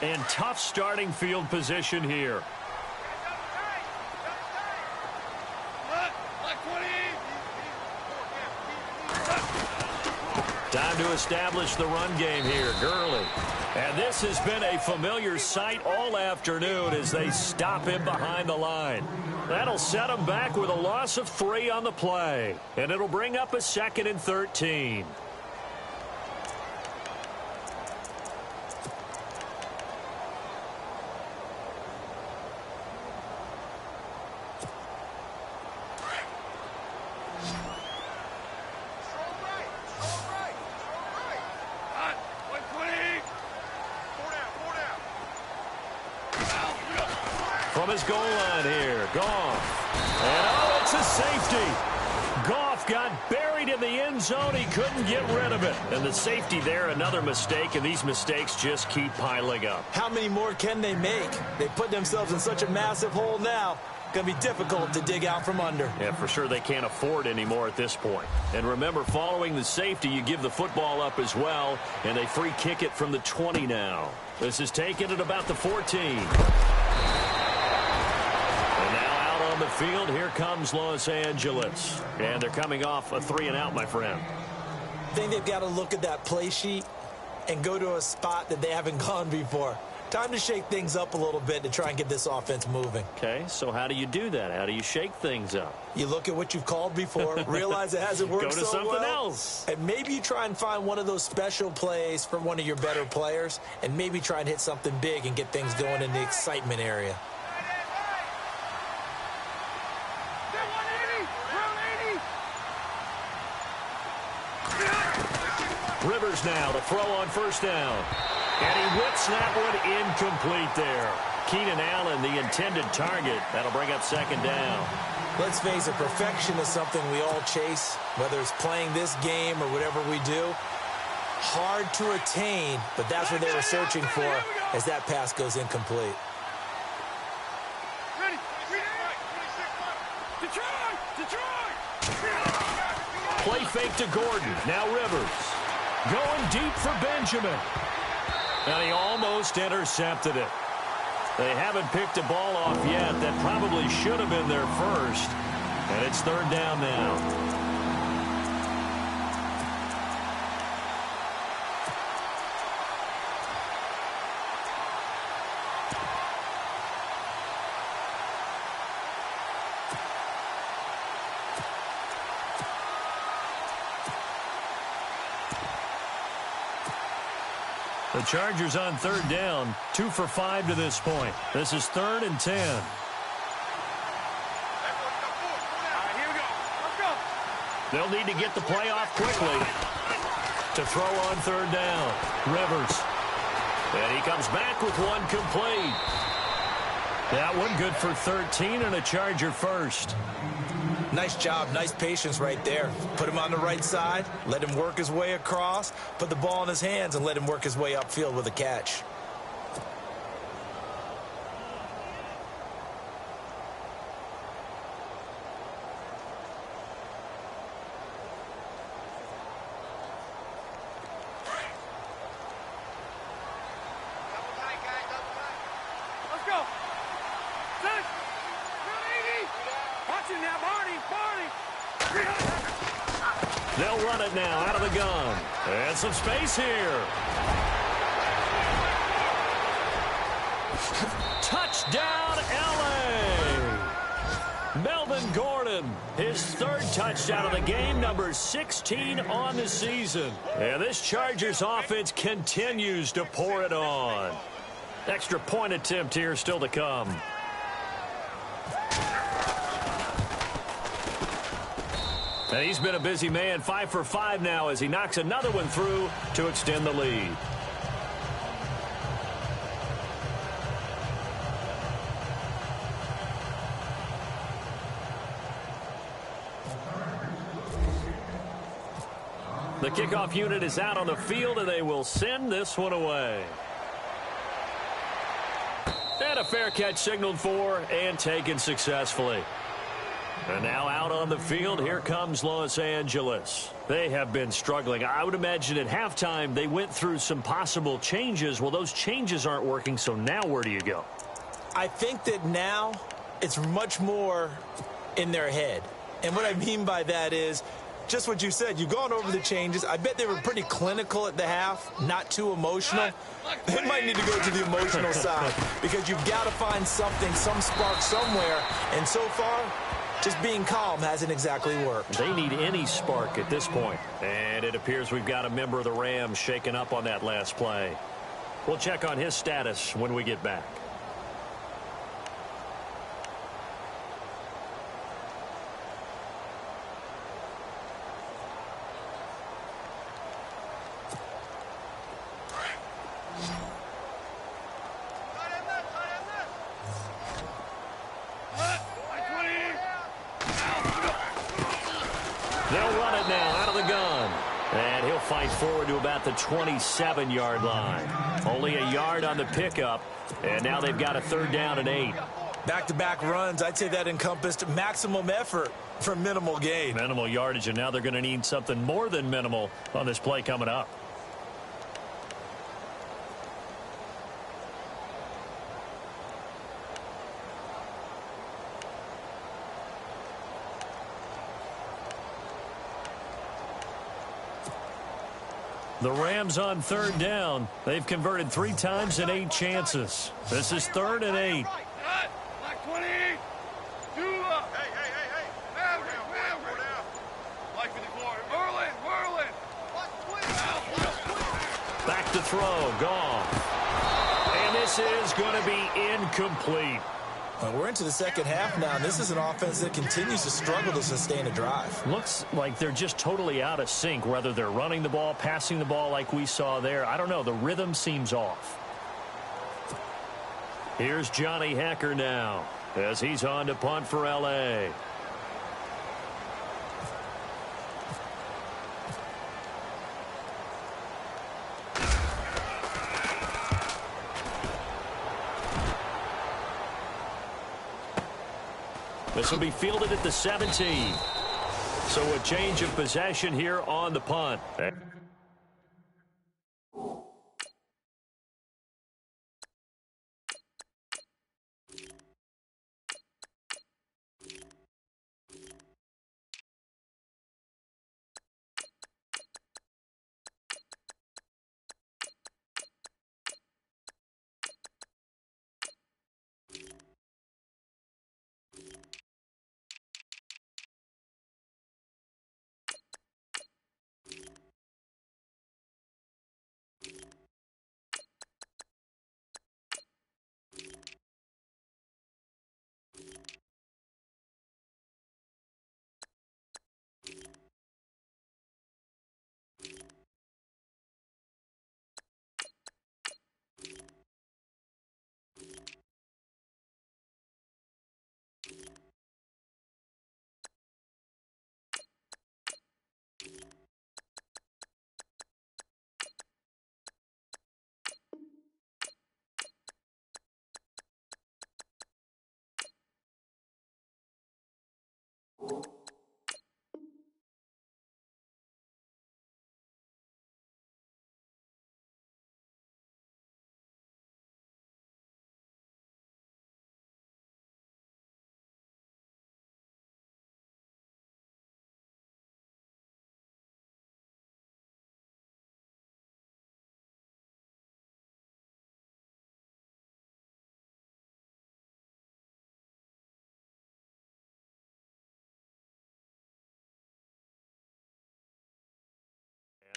And tough starting field position here. Time to establish the run game here. Gurley. And this has been a familiar sight all afternoon as they stop him behind the line. That'll set him back with a loss of 3 on the play. And it'll bring up a 2nd and 13. From his goal line here, Goff. And oh, it's a safety. Goff got buried in the end zone. He couldn't get rid of it. And the safety there, another mistake, and these mistakes just keep piling up. How many more can they make? They put themselves in such a massive hole now. Going to be difficult to dig out from under. Yeah, for sure they can't afford anymore at this point. And remember, following the safety, you give the football up as well, and they free kick it from the 20 now. This is taken at about the 14. On the field, here comes Los Angeles. And they're coming off a 3-and-out, my friend. I think they've got to look at that play sheet and go to a spot that they haven't gone before. Time to shake things up a little bit to try and get this offense moving. Okay, so how do you do that? How do you shake things up? You look at what you've called before, realize it hasn't worked so well. Go to something else. And maybe you try and find one of those special plays from one of your better players, and maybe try and hit something big and get things going in the excitement area. Rivers now to throw on first down. And he whips that one incomplete there. Keenan Allen, the intended target. That'll bring up 2nd down. Let's face it, perfection is something we all chase, whether it's playing this game or whatever we do. Hard to attain, but that's what they were searching for as that pass goes incomplete. Play fake to Gordon. Now Rivers. Going deep for Benjamin. And he almost intercepted it. They haven't picked a ball off yet. That probably should have been their first. And it's 3rd down now. The Chargers on 3rd down, 2 for 5 to this point. This is 3rd and 10. All right, here we go. Let's go. They'll need to get the play off quickly to throw on 3rd down. Rivers. And he comes back with one complete. That one good for 13 and a Charger first. Nice job, nice patience right there. Put him on the right side, let him work his way across, put the ball in his hands, and let him work his way upfield with a catch. Let's go. Set. Watch it now, Barney. They'll run it now out of the gun. And some space here. Touchdown, L.A. Melvin Gordon, his 3rd touchdown of the game, number 16 on the season. And this Chargers offense continues to pour it on. Extra point attempt here still to come. And he's been a busy man, 5 for 5 now as he knocks another one through to extend the lead. The kickoff unit is out on the field, and they will send this one away. And a fair catch signaled for and taken successfully. And now out on the field, here comes Los Angeles. They have been struggling. I would imagine at halftime they went through some possible changes. Well, those changes aren't working, so now where do you go? I think that now it's much more in their head. And what I mean by that is just what you said. You've gone over the changes. I bet they were pretty clinical at the half, not too emotional. They might need to go to the emotional side because you've got to find something, some spark somewhere. And so far, just being calm hasn't exactly worked. They need any spark at this point. And it appears we've got a member of the Rams shaken up on that last play. We'll check on his status when we get back. They'll run it now out of the gun. And he'll fight forward to about the 27-yard line. Only a yard on the pickup. And now they've got a 3rd down and 8. Back-to-back runs, I'd say that encompassed maximum effort for minimal gain. Minimal yardage, and now they're going to need something more than minimal on this play coming up. The Rams on 3rd down. They've converted 3 times in 8 chances. This is 3rd and 8. Like 20. Hey. Like 54. Whirling. Back to throw. Gone. And this is going to be incomplete. Well, we're into the second half now, and this is an offense that continues to struggle to sustain a drive. Looks like they're just totally out of sync, whether they're running the ball, passing the ball like we saw there. I don't know. The rhythm seems off. Here's Johnny Hacker now as he's on to punt for L.A. This will be fielded at the 17. So a change of possession here on the punt.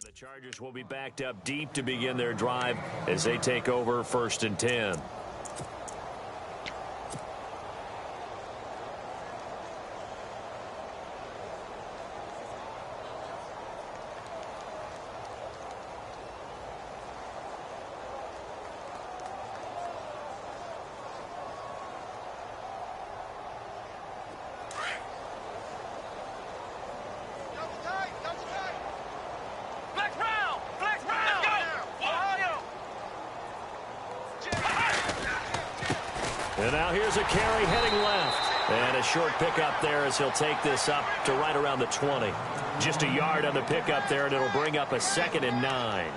The Chargers will be backed up deep to begin their drive as they take over 1st and 10. And now here's a carry heading left. And a short pickup there as he'll take this up to right around the 20. Just a yard on the pickup there, and it'll bring up a 2nd and 9.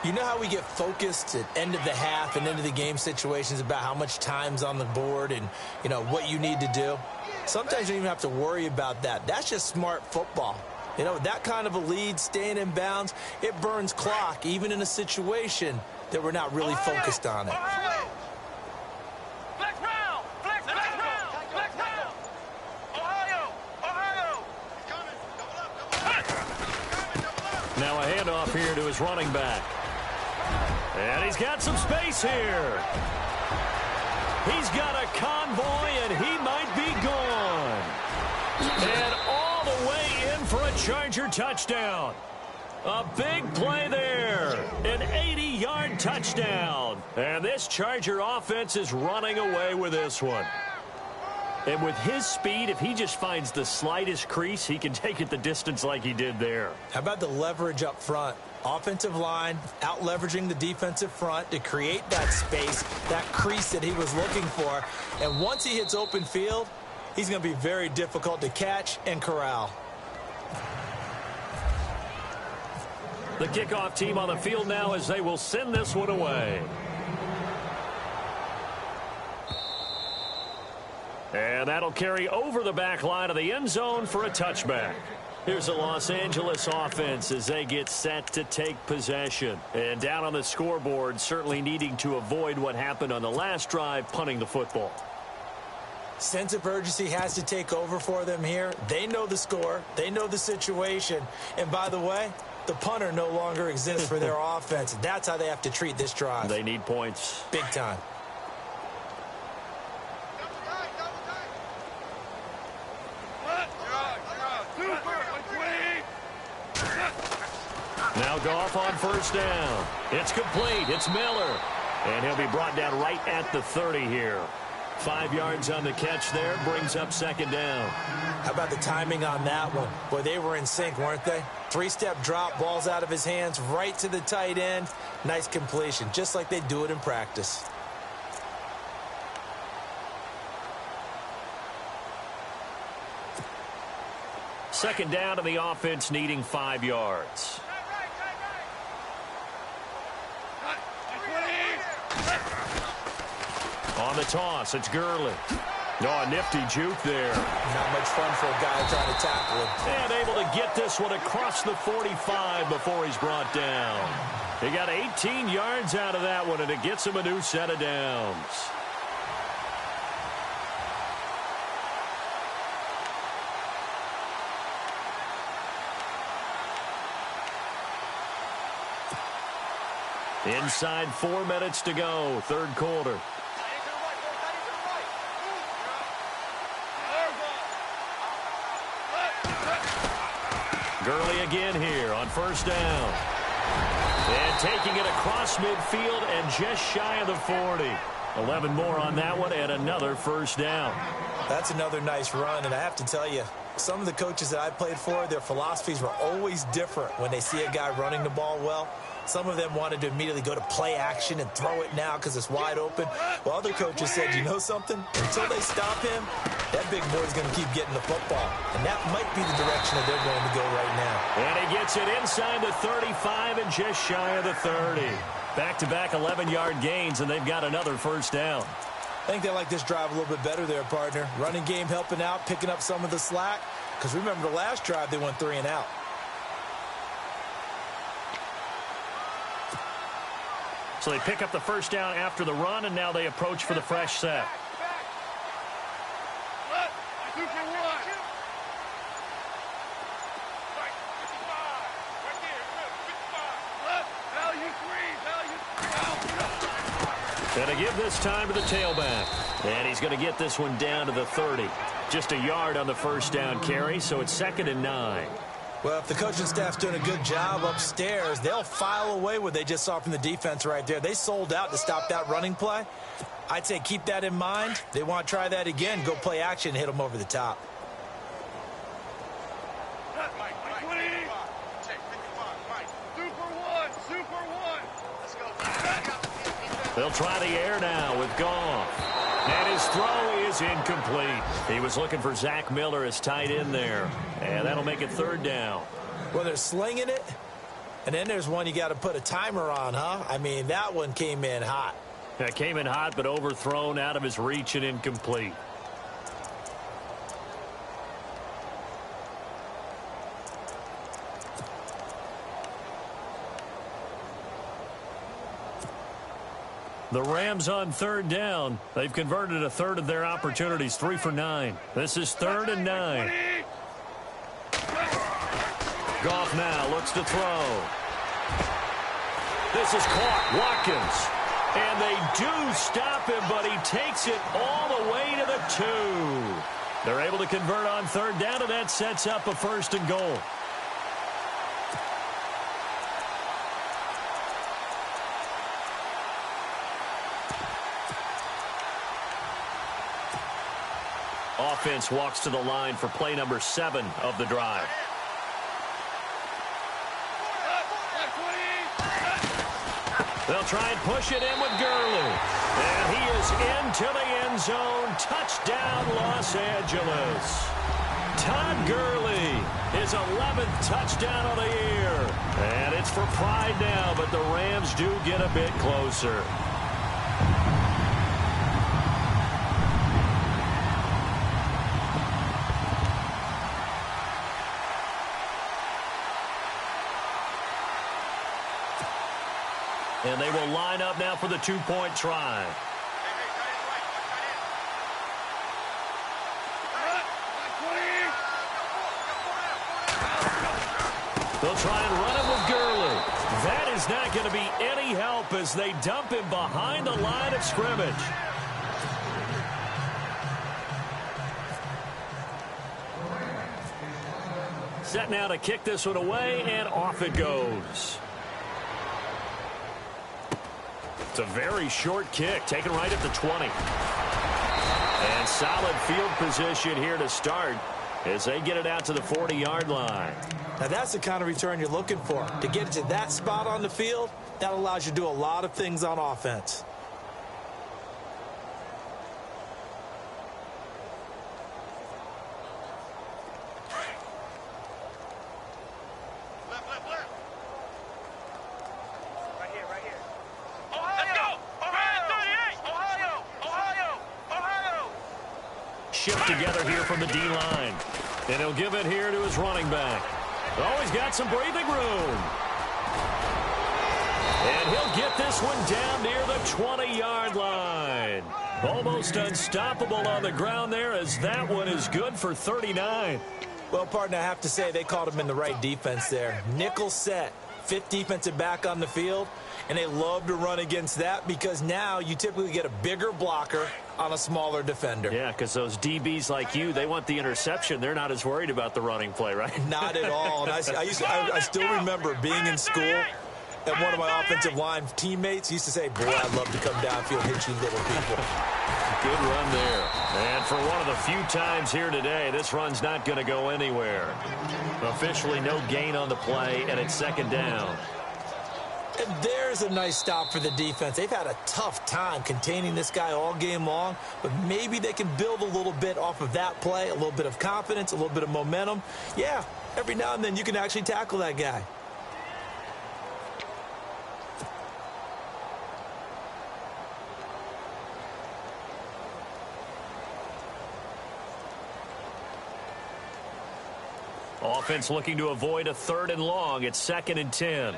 You know how we get focused at end of the half and end of the game situations about how much time's on the board and, you know, what you need to do? Sometimes you don't even have to worry about that. That's just smart football. You know, that kind of a lead, staying in bounds, it burns clock, even in a situation that we're not really focused on it. Now a handoff here to his running back. And he's got some space here. He's got a convoy, and he might be gone. And all the way in for a Charger touchdown. A big play there. An 80-yard touchdown. And this Charger offense is running away with this one. And with his speed, if he just finds the slightest crease, he can take it the distance like he did there. How about the leverage up front? Offensive line out-leveraging the defensive front to create that space, that crease that he was looking for. And once he hits open field, he's going to be very difficult to catch and corral. The kickoff team on the field now as they will send this one away. And that'll carry over the back line of the end zone for a touchback. Here's the Los Angeles offense as they get set to take possession. And down on the scoreboard, certainly needing to avoid what happened on the last drive, punting the football. Sense of urgency has to take over for them here. They know the score. They know the situation. And by the way, the punter no longer exists for their offense. That's how they have to treat this drive. They need points. Big time. Now Goff on first down. It's complete. It's Miller. And he'll be brought down right at the 30 here. 5 yards on the catch there. Brings up second down. How about the timing on that one? Boy, they were in sync, weren't they? 3-step drop, balls out of his hands, right to the tight end. Nice completion, just like they do it in practice. Second down to the offense, needing 5 yards. On the toss, it's Gurley. Oh, a nifty juke there. Not much fun for a guy trying to tackle him. And able to get this one across the 45 before he's brought down. He got 18 yards out of that one, and it gets him a new set of downs. Inside 4 minutes to go, third quarter. Gurley again here on first down. And taking it across midfield and just shy of the 40. 11 more on that one and another first down. That's another nice run, and I have to tell you, some of the coaches that I played for, their philosophies were always different when they see a guy running the ball well. Some of them wanted to immediately go to play action and throw it now because it's wide open. While other coaches said, you know something? Until they stop him, that big boy's going to keep getting the football. And that might be the direction that they're going to go right now. And he gets it inside the 35 and just shy of the 30. Back-to-back 11-yard gains, and they've got another first down. I think they like this drive a little bit better there, partner. Running game helping out, picking up some of the slack. Because remember the last drive, they went 3 and out. So they pick up the first down after the run, and now they approach for the fresh set. And to give this time to the tailback. And he's going to get this one down to the 30. Just a yard on the first down carry, so it's 2nd and 9. Well, if the coaching staff's doing a good job upstairs, they'll file away what they just saw from the defense right there. They sold out to stop that running play. I'd say keep that in mind. They want to try that again, go play action, hit them over the top. They'll try the air now with Goff. And his throw is incomplete. He was looking for Zach Miller as tight end there. And that'll make it 3rd down. Well, they're slinging it. And then there's one you got to put a timer on, huh? I mean, that one came in hot. That came in hot, but overthrown, out of his reach and incomplete. The Rams on third down. They've converted a third of their opportunities, 3 for 9. This is 3rd and 9. Goff now looks to throw. This is caught. Watkins. And they do stop him, but he takes it all the way to the 2. They're able to convert on third down, and that sets up a 1st and goal. Offense walks to the line for play number 7 of the drive. They'll try and push it in with Gurley. And he is into the end zone. Touchdown, Los Angeles. Todd Gurley, his 11th touchdown of the year. And it's for pride now, but the Rams do get a bit closer. And they will line up now for the 2-point try. They'll try and run it with Gurley. That is not going to be any help as they dump him behind the line of scrimmage. Set now to kick this one away, and off it goes. It's a very short kick, taken right at the 20. And solid field position here to start as they get it out to the 40-yard line. Now, that's the kind of return you're looking for. To get to that spot on the field, that allows you to do a lot of things on offense. Shift together here from the D-line. And he'll give it here to his running back. Oh, he's got some breathing room. And he'll get this one down near the 20-yard line. Almost unstoppable on the ground there as that one is good for 39. Well, partner, I have to say they called him in the right defense there. Nickel set, 5th defensive back on the field. And they love to run against that because now you typically get a bigger blocker on a smaller defender. Yeah, because those DBs like you, they want the interception. They're not as worried about the running play, right? Not at all. And I still remember being in school, and one of my offensive line teammates used to say, boy, I'd love to come downfield, hit you little people. Good run there. And for one of the few times here today, this run's not going to go anywhere. Officially no gain on the play, and it's 2nd down. And there's a nice stop for the defense. They've had a tough time containing this guy all game long, but maybe they can build a little bit off of that play, a little bit of confidence, a little bit of momentum. Yeah, every now and then you can actually tackle that guy. Offense looking to avoid a 3rd and long. It's 2nd and 10.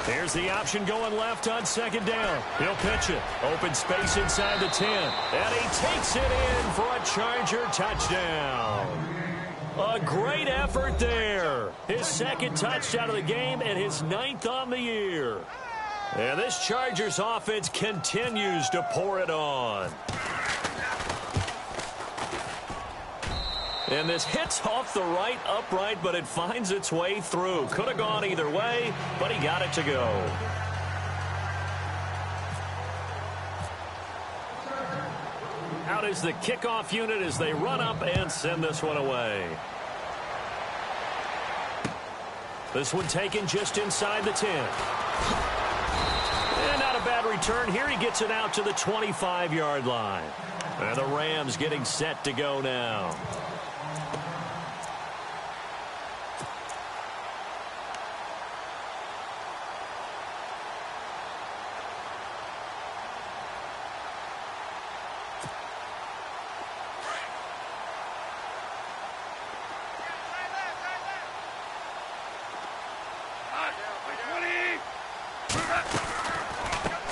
Here's the option going left on 2nd down. He'll pitch it. Open space inside the 10. And he takes it in for a Charger touchdown. A great effort there. His 2nd touchdown of the game and his 9th on the year. And this Chargers offense continues to pour it on. And this hits off the right upright, but it finds its way through. Could have gone either way, but he got it to go. Out is the kickoff unit as they run up and send this one away. This one taken just inside the 10. And not a bad return here. He gets it out to the 25-yard line. And the Rams getting set to go now.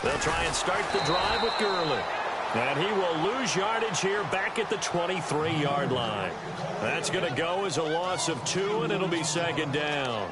They'll try and start the drive with Gurley. And he will lose yardage here back at the 23-yard line. That's going to go as a loss of 2, and it'll be second down.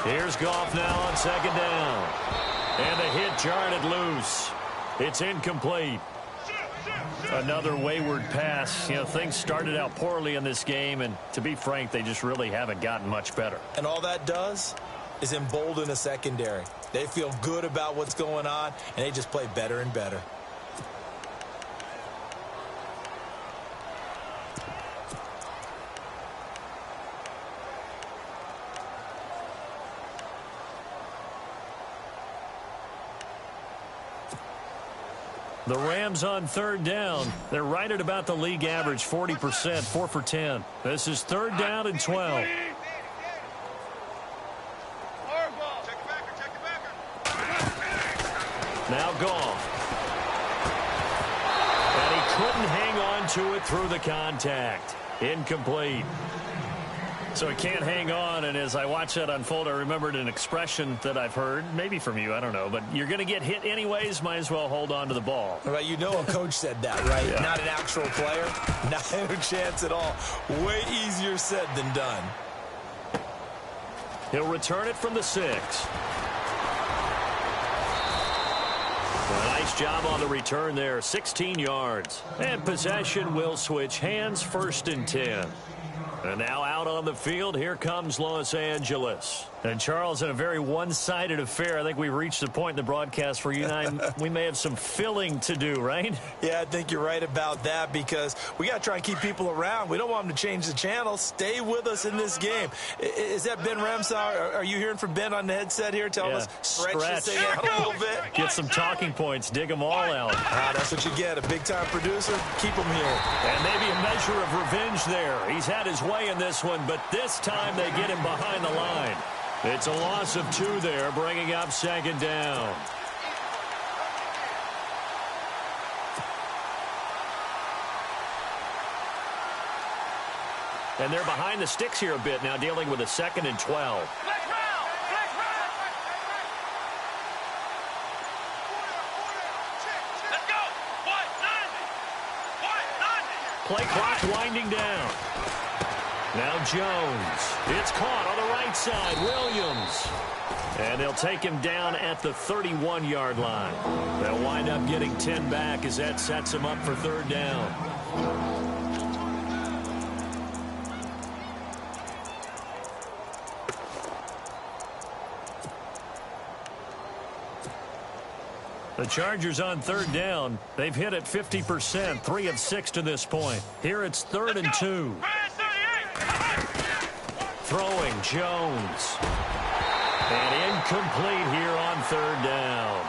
Here's Goff now on second down. And the hit jarred it loose. It's incomplete. Another wayward pass. You know, things started out poorly in this game, and to be frank, they just really haven't gotten much better. And all that does is embolden the secondary. They feel good about what's going on, and they just play better and better. The Rams on third down. They're right at about the league average, 40%, 4 for 10. This is third down and 12. Now Goff. And he couldn't hang on to it through the contact. Incomplete. So he can't hang on, and as I watch that unfold, I remembered an expression that I've heard, maybe from you, I don't know, but you're going to get hit anyways, might as well hold on to the ball. Right, you know a coach said that, right? Yeah. Not an actual player. Not a chance at all. Way easier said than done. He'll return it from the 6. A nice job on the return there, 16 yards. And possession will switch hands, 1st and 10. And now out on the field, here comes Los Angeles. And Charles, in a very one-sided affair, I think we've reached the point in the broadcast where you and I, we may have some filling to do, right? Yeah, I think you're right about that because we got to try and keep people around. We don't want them to change the channel. Stay with us in this game. Is that Ben Ramsau? Are you hearing from Ben on the headset here? Tell us, stretch this thing out a little bit. Get some talking points. Dig them all out. That's what you get. A big-time producer. Keep them here. And maybe a measure of revenge there. He's had his way in this one, but this time they get him behind the line. It's a loss of 2 there, bringing up second down. And they're behind the sticks here a bit now, dealing with a 2nd and 12. Play clock winding down. Now Jones. It's caught on the right side. Williams. And they'll take him down at the 31-yard line. They'll wind up getting 10 back as that sets him up for third down. The Chargers on third down. They've hit it 50%, 3 of 6 to this point. Here it's 3rd and 2. Throwing Jones. And incomplete here on third down.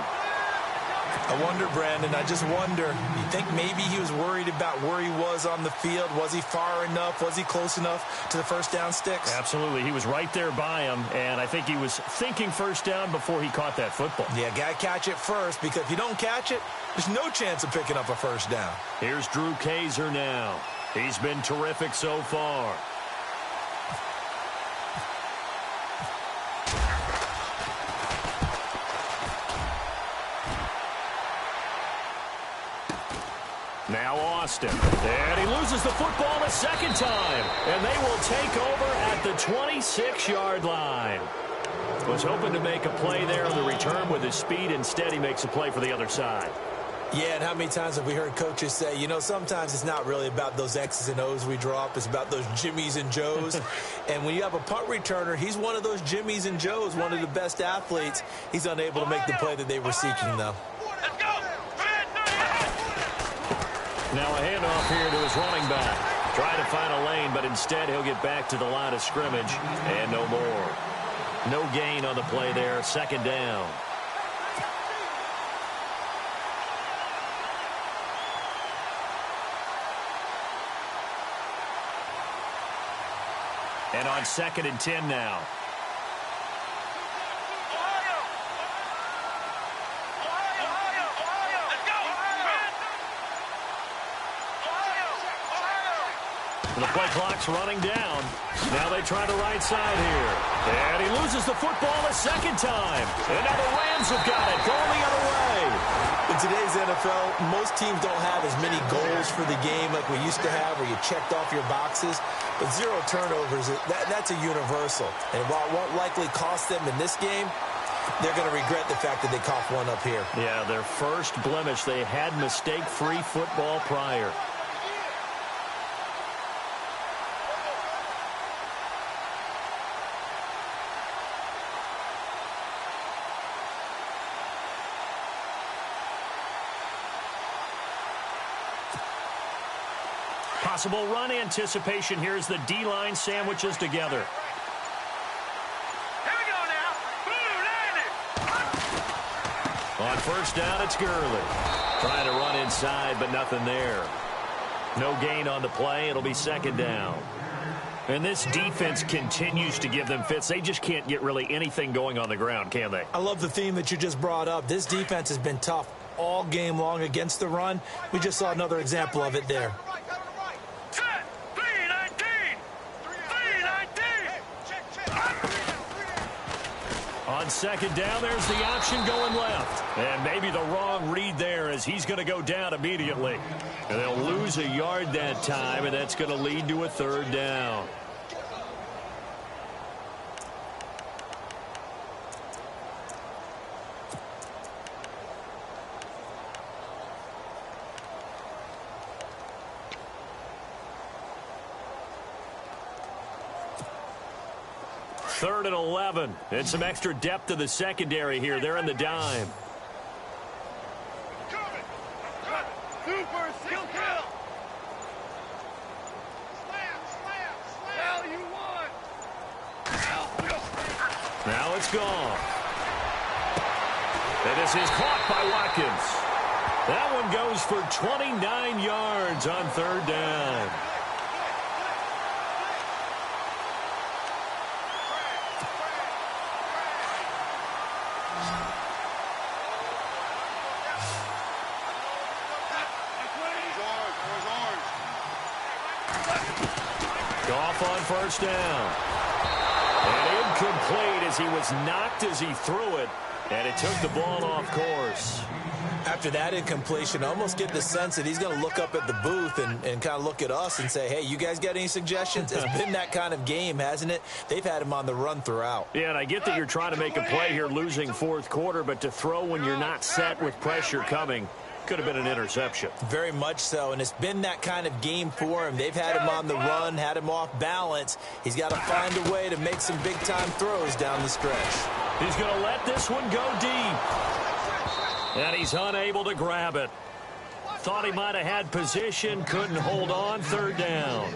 I wonder, Brandon, I just wonder, you think maybe he was worried about where he was on the field? Was he far enough? Was he close enough to the first down sticks? Absolutely. He was right there by him, and I think he was thinking first down before he caught that football. Yeah, got to catch it first, because if you don't catch it, there's no chance of picking up a first down. Here's Drew Kaiser now. He's been terrific so far. Now Austin. And he loses the football a second time. And they will take over at the 26-yard line. Was hoping to make a play there on the return with his speed. Instead, he makes a play for the other side. Yeah, and how many times have we heard coaches say, you know, sometimes it's not really about those X's and O's we drop. It's about those Jimmies and Joes. And when you have a punt returner, he's one of those Jimmies and Joes, one of the best athletes. He's unable to make the play that they were seeking, though. Now a handoff here to his running back. Trying to find a lane, but instead he'll get back to the line of scrimmage. And no more. No gain on the play there. Second down. And on 2nd and 10 now. The play clock's running down. Now they try the right side here. And he loses the football a second time. And now the Rams have got it, going the other way. In today's NFL, most teams don't have as many goals for the game like we used to have, where you checked off your boxes. But 0 turnovers, that's a universal. And while it won't likely cost them in this game, they're going to regret the fact that they coughed one up here. Yeah, their first blemish. They had mistake-free football prior. Possible run anticipation here as the D-line sandwiches together. Here we go now. On first down, it's Gurley. Trying to run inside, but nothing there. No gain on the play. It'll be 2nd down. And this defense continues to give them fits. They just can't get really anything going on the ground, can they? I love the theme that you just brought up. This defense has been tough all game long against the run. We just saw another example of it there. On 2nd down, there's the option going left. And maybe the wrong read there as he's going to go down immediately. And they'll lose a yard that time, and that's going to lead to a 3rd down. Third and 11. And some extra depth to the secondary here. They're in the dime. Super kill. Slam. You won. Now it's gone. And this is caught by Watkins. That one goes for 29 yards on 3rd down. Goff on first down. And incomplete as he was knocked as he threw it. And it took the ball off course. After that incompletion, I almost get the sense that he's going to look up at the booth and kind of look at us and say, hey, you guys got any suggestions? It's been that kind of game, hasn't it? They've had him on the run throughout. Yeah, and I get that you're trying to make a play here losing 4th quarter, but to throw when you're not set with pressure coming could have been an interception. Very much so, and it's been that kind of game for him. They've had him on the run, had him off balance. He's got to find a way to make some big-time throws down the stretch. He's going to let this one go deep. And he's unable to grab it. Thought he might have had position, couldn't hold on, 3rd down.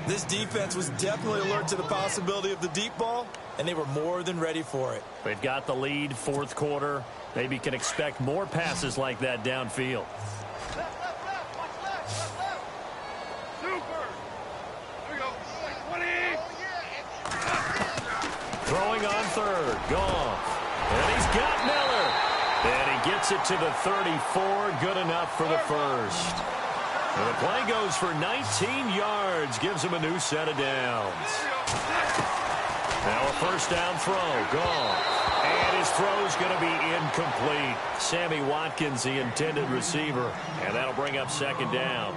This defense was definitely alert to the possibility of the deep ball, and they were more than ready for it. They've got the lead, 4th quarter. Maybe can expect more passes like that downfield. Throwing on 3rd, Goff. And he's got Miller. And he gets it to the 34, good enough for the first. And the play goes for 19 yards, gives him a new set of downs. Now a first down throw, Goff. And his throw's going to be incomplete. Sammy Watkins, the intended receiver. And that'll bring up 2nd down.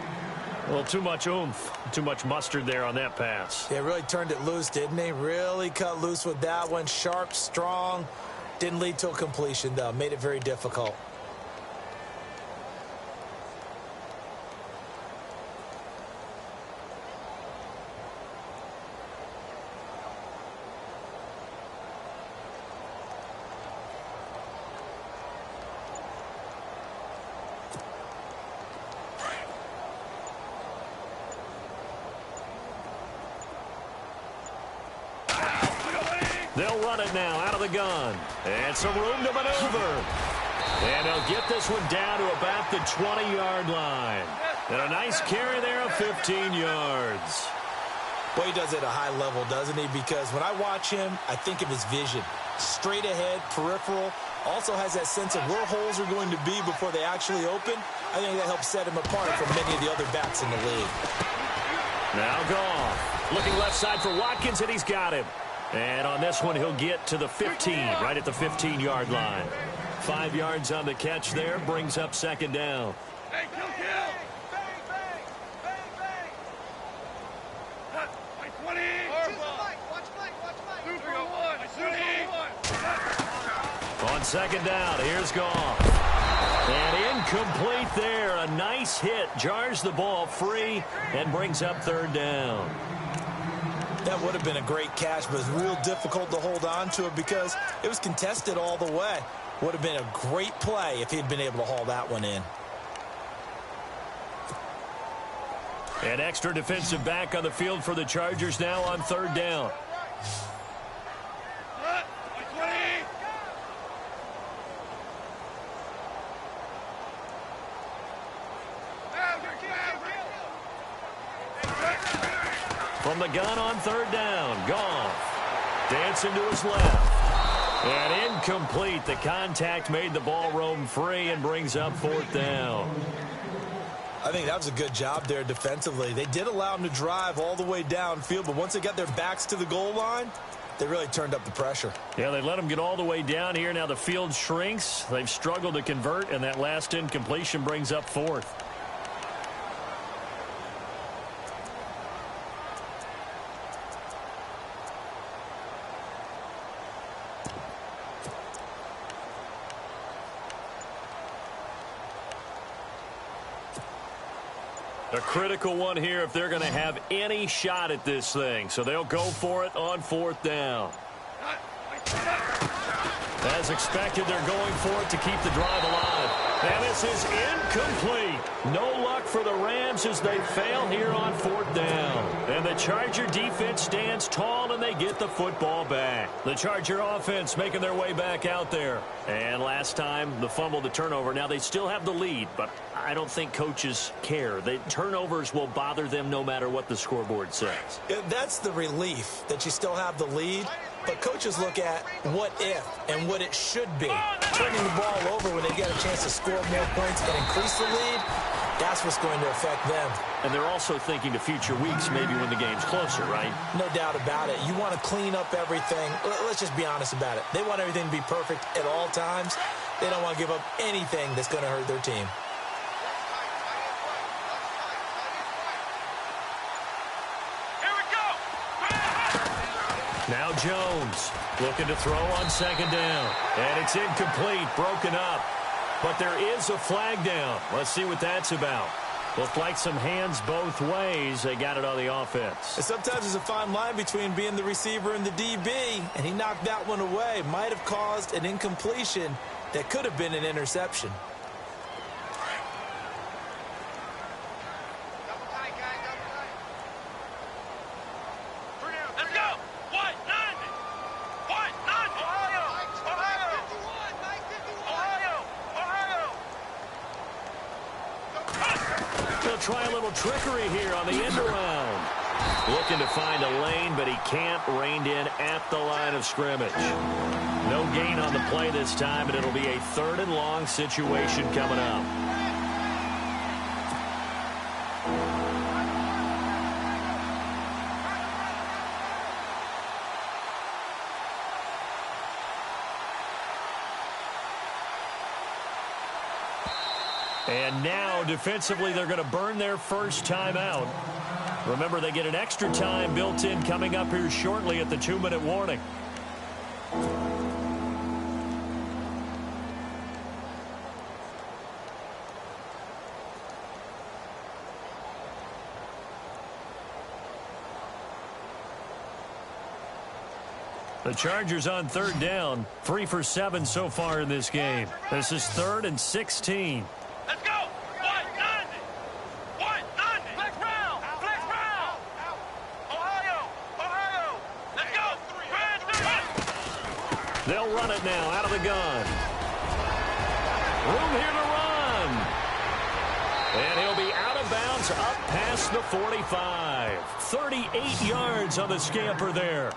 Well, too much oomph, too much mustard there on that pass. Yeah, really turned it loose, didn't he? Really cut loose with that one. Sharp, strong. Didn't lead to a completion, though. Made it very difficult. They'll run it now out of the gun. And some room to maneuver. And they'll get this one down to about the 20-yard line. And a nice carry there of 15 yards. Well, he does it at a high level, doesn't he? Because when I watch him, I think of his vision. Straight ahead, peripheral. Also has that sense of where holes are going to be before they actually open. I think that helps set him apart from many of the other backs in the league. Now Goff. Looking left side for Watkins, and he's got him. And on this one, he'll get to the 15, right at the 15-yard line. 5 yards on the catch there, brings up second down. Hey, kill! Bang, bang! Bang, bang! Cut! By 20! Watch Mike! Super 1! On second down, here's Goff. And incomplete there. A nice hit. Jars the ball free and brings up third down. That would have been a great catch, but it's real difficult to hold on to it because it was contested all the way. Would have been a great play if he'd been able to haul that one in. An extra defensive back on the field for the Chargers now on third down. From the gun on third down, Goff dancing to his left. And incomplete. The contact made the ball roam free and brings up fourth down. I think that was a good job there defensively. They did allow him to drive all the way downfield, but once they got their backs to the goal line, they really turned up the pressure. Yeah, they let him get all the way down here. Now the field shrinks. They've struggled to convert, and that last incompletion brings up fourth. A critical one here if they're going to have any shot at this thing. So they'll go for it on fourth down. As expected, they're going for it to keep the drive alive. And this is incomplete. No luck for the Rams as they fail here on fourth down. And the Charger defense stands tall, and they get the football back. The Charger offense making their way back out there. And last time, the fumble, the turnover. Now, they still have the lead, but I don't think coaches care. The turnovers will bother them no matter what the scoreboard says. Yeah, that's the relief that you still have the lead. But coaches look at what if and what it should be. Turning the ball over when they get a chance to score more points and increase the lead, that's what's going to affect them. And they're also thinking to future weeks, maybe when the game's closer, right? No doubt about it. You want to clean up everything. Let's just be honest about it. They want everything to be perfect at all times. They don't want to give up anything that's going to hurt their team. Now Jones looking to throw on second down. And it's incomplete, broken up. But there is a flag down. Let's see what that's about. Looked like some hands both ways. They got it on the offense. And sometimes there's a fine line between being the receiver and the DB, and he knocked that one away. Might have caused an incompletion that could have been an interception. Try a little trickery here on the end around. Looking to find a lane, but he can't. Reined in at the line of scrimmage. No gain on the play this time, and it'll be a third and long situation coming up. And now, defensively, they're going to burn their first time out. Remember, they get an extra time built in coming up here shortly at the 2-minute warning. The Chargers on third down, 3 for 7 so far in this game. This is 3rd and 16. Let's go! White 90! White 90! Flex round! Flex round! Ohio! Ohio! Let's go! They'll run it now out of the gun. Room here to run. And he'll be out of bounds downs up past the 45. 38 yards on the scamper there.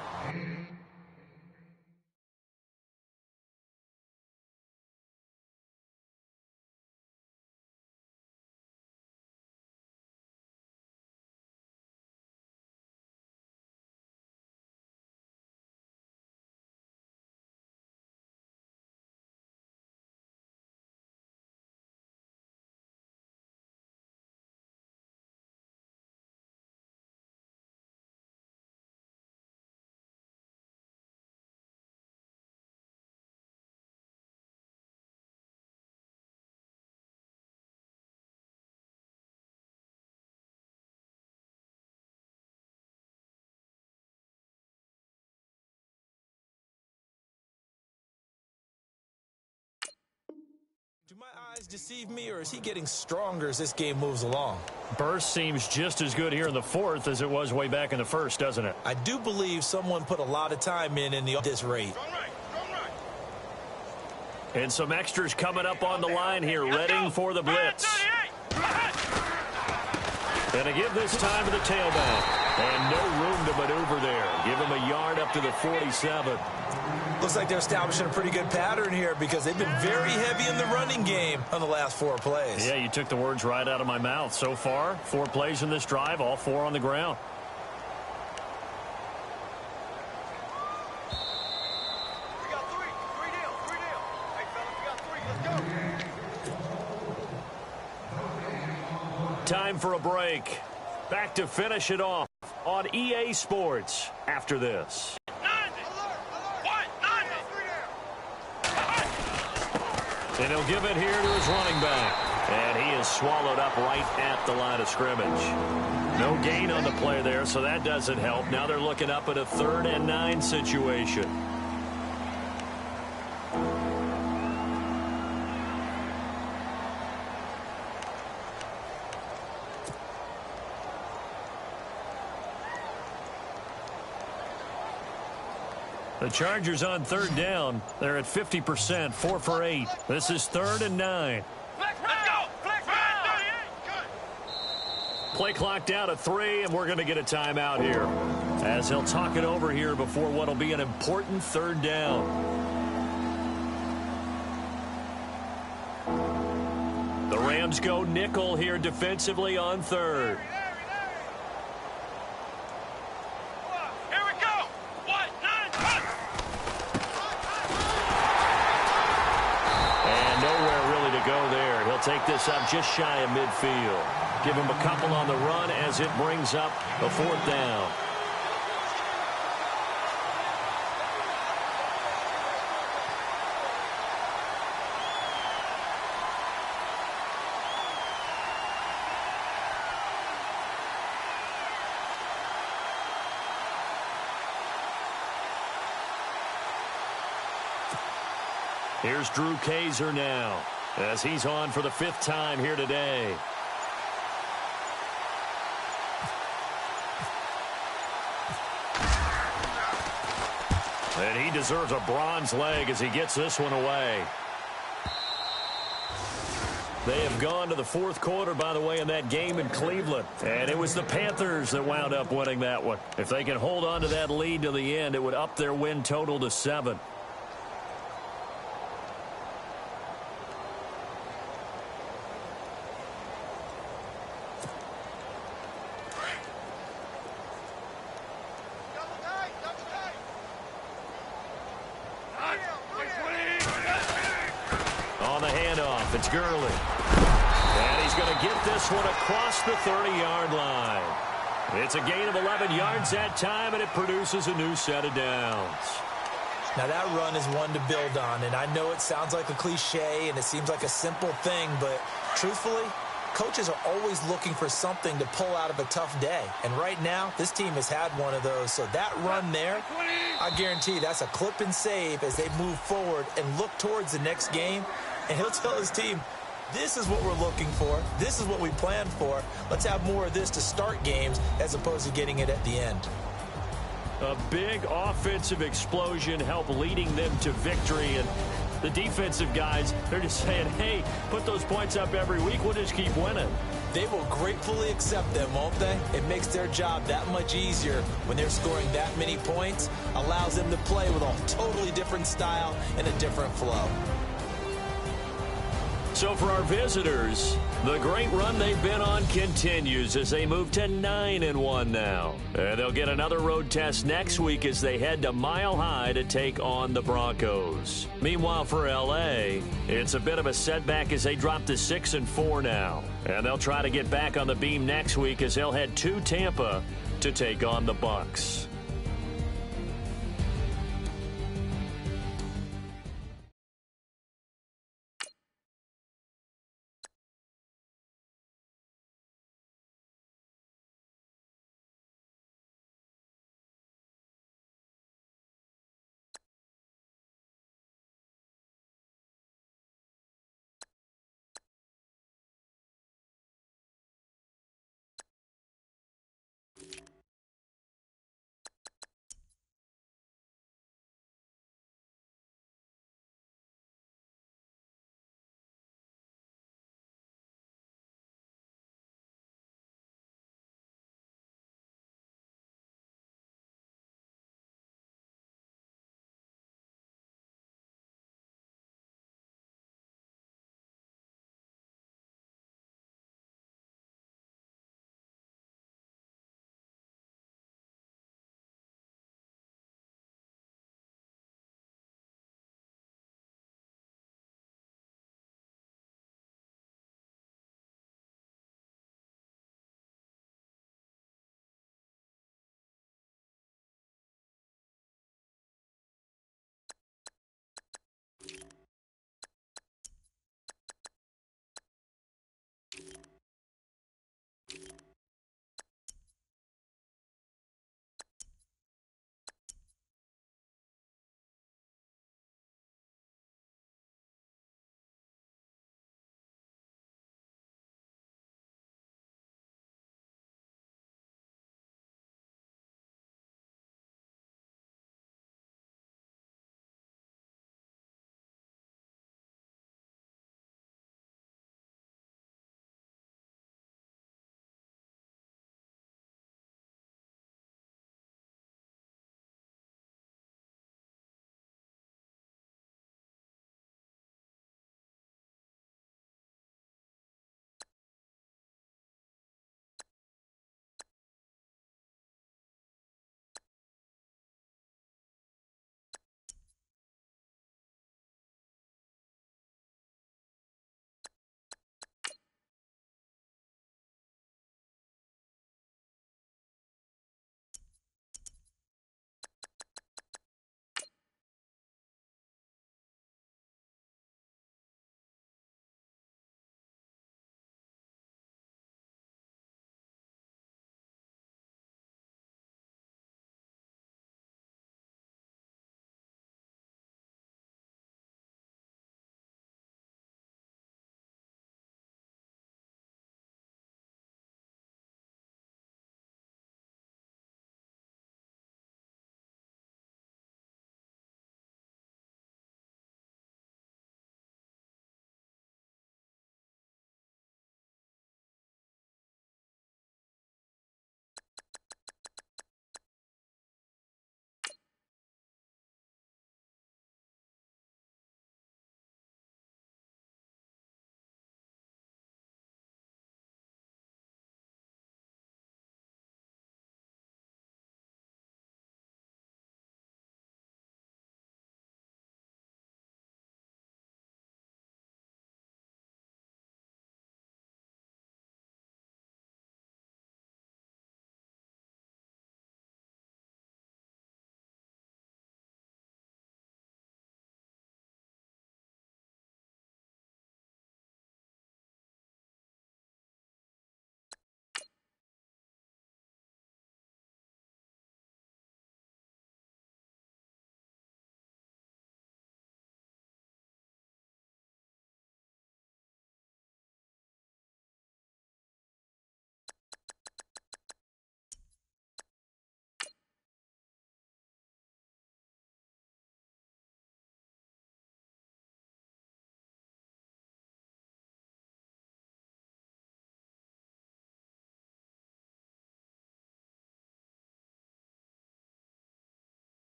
Do my eyes deceive me, or is he getting stronger as this game moves along? Burst seems just as good here in the fourth as it was way back in the first, doesn't it? I do believe someone put a lot of time in this rate. And some extras coming up on the line here, readying for the blitz. And to give this time to the tailback. And no room to maneuver there. Give him a yard up to the 47. Looks like they're establishing a pretty good pattern here because they've been very heavy in the running game on the last 4 plays. Yeah, you took the words right out of my mouth. So far, 4 plays in this drive, all 4 on the ground. We got 3. 3 deal. 3 deal. Hey, fellas, we got 3. Let's go. Time for a break. Back to finish it off on EA Sports after this. And he'll give it here to his running back. And he is swallowed up right at the line of scrimmage. No gain on the play there, so that doesn't help. Now they're looking up at a 3rd and 9 situation. The Chargers on 3rd down. They're at 50%, 4 for 8. This is 3rd and 9. Let's go. Flex round. Play clock down to 3, and we're going to get a timeout here as he'll talk it over here before what will be an important 3rd down. The Rams go nickel here defensively on 3rd. Take this up just shy of midfield. Give him a couple on the run as it brings up a 4th down. Here's Drew Kaiser now, as he's on for the 5th time here today. And he deserves a bronze leg as he gets this one away. They have gone to the 4th quarter, by the way, in that game in Cleveland. And it was the Panthers that wound up winning that one. If they can hold on to that lead to the end, it would up their win total to 7. It's Gurley. And he's going to get this one across the 30-yard line. It's a gain of 11 yards that time, and it produces a new set of downs. Now, that run is one to build on, and I know it sounds like a cliche, and it seems like a simple thing, but truthfully, coaches are always looking for something to pull out of a tough day. And right now, this team has had one of those. So that run there, I guarantee that's a clip and save as they move forward and look towards the next game. And he'll tell his team, this is what we're looking for. This is what we planned for. Let's have more of this to start games as opposed to getting it at the end. A big offensive explosion helped leading them to victory. And The defensive guys, they're just saying, hey, put those points up every week. We'll just keep winning. They will gratefully accept them, won't they? It makes their job that much easier when they're scoring that many points. Allows them to play with a totally different style and a different flow. So for our visitors, the great run they've been on continues as they move to 9-1 now. And they'll get another road test next week as they head to Mile High to take on the Broncos. Meanwhile, for L.A., it's a bit of a setback as they drop to 6-4 now. And they'll try to get back on the beam next week as they'll head to Tampa to take on the Bucs.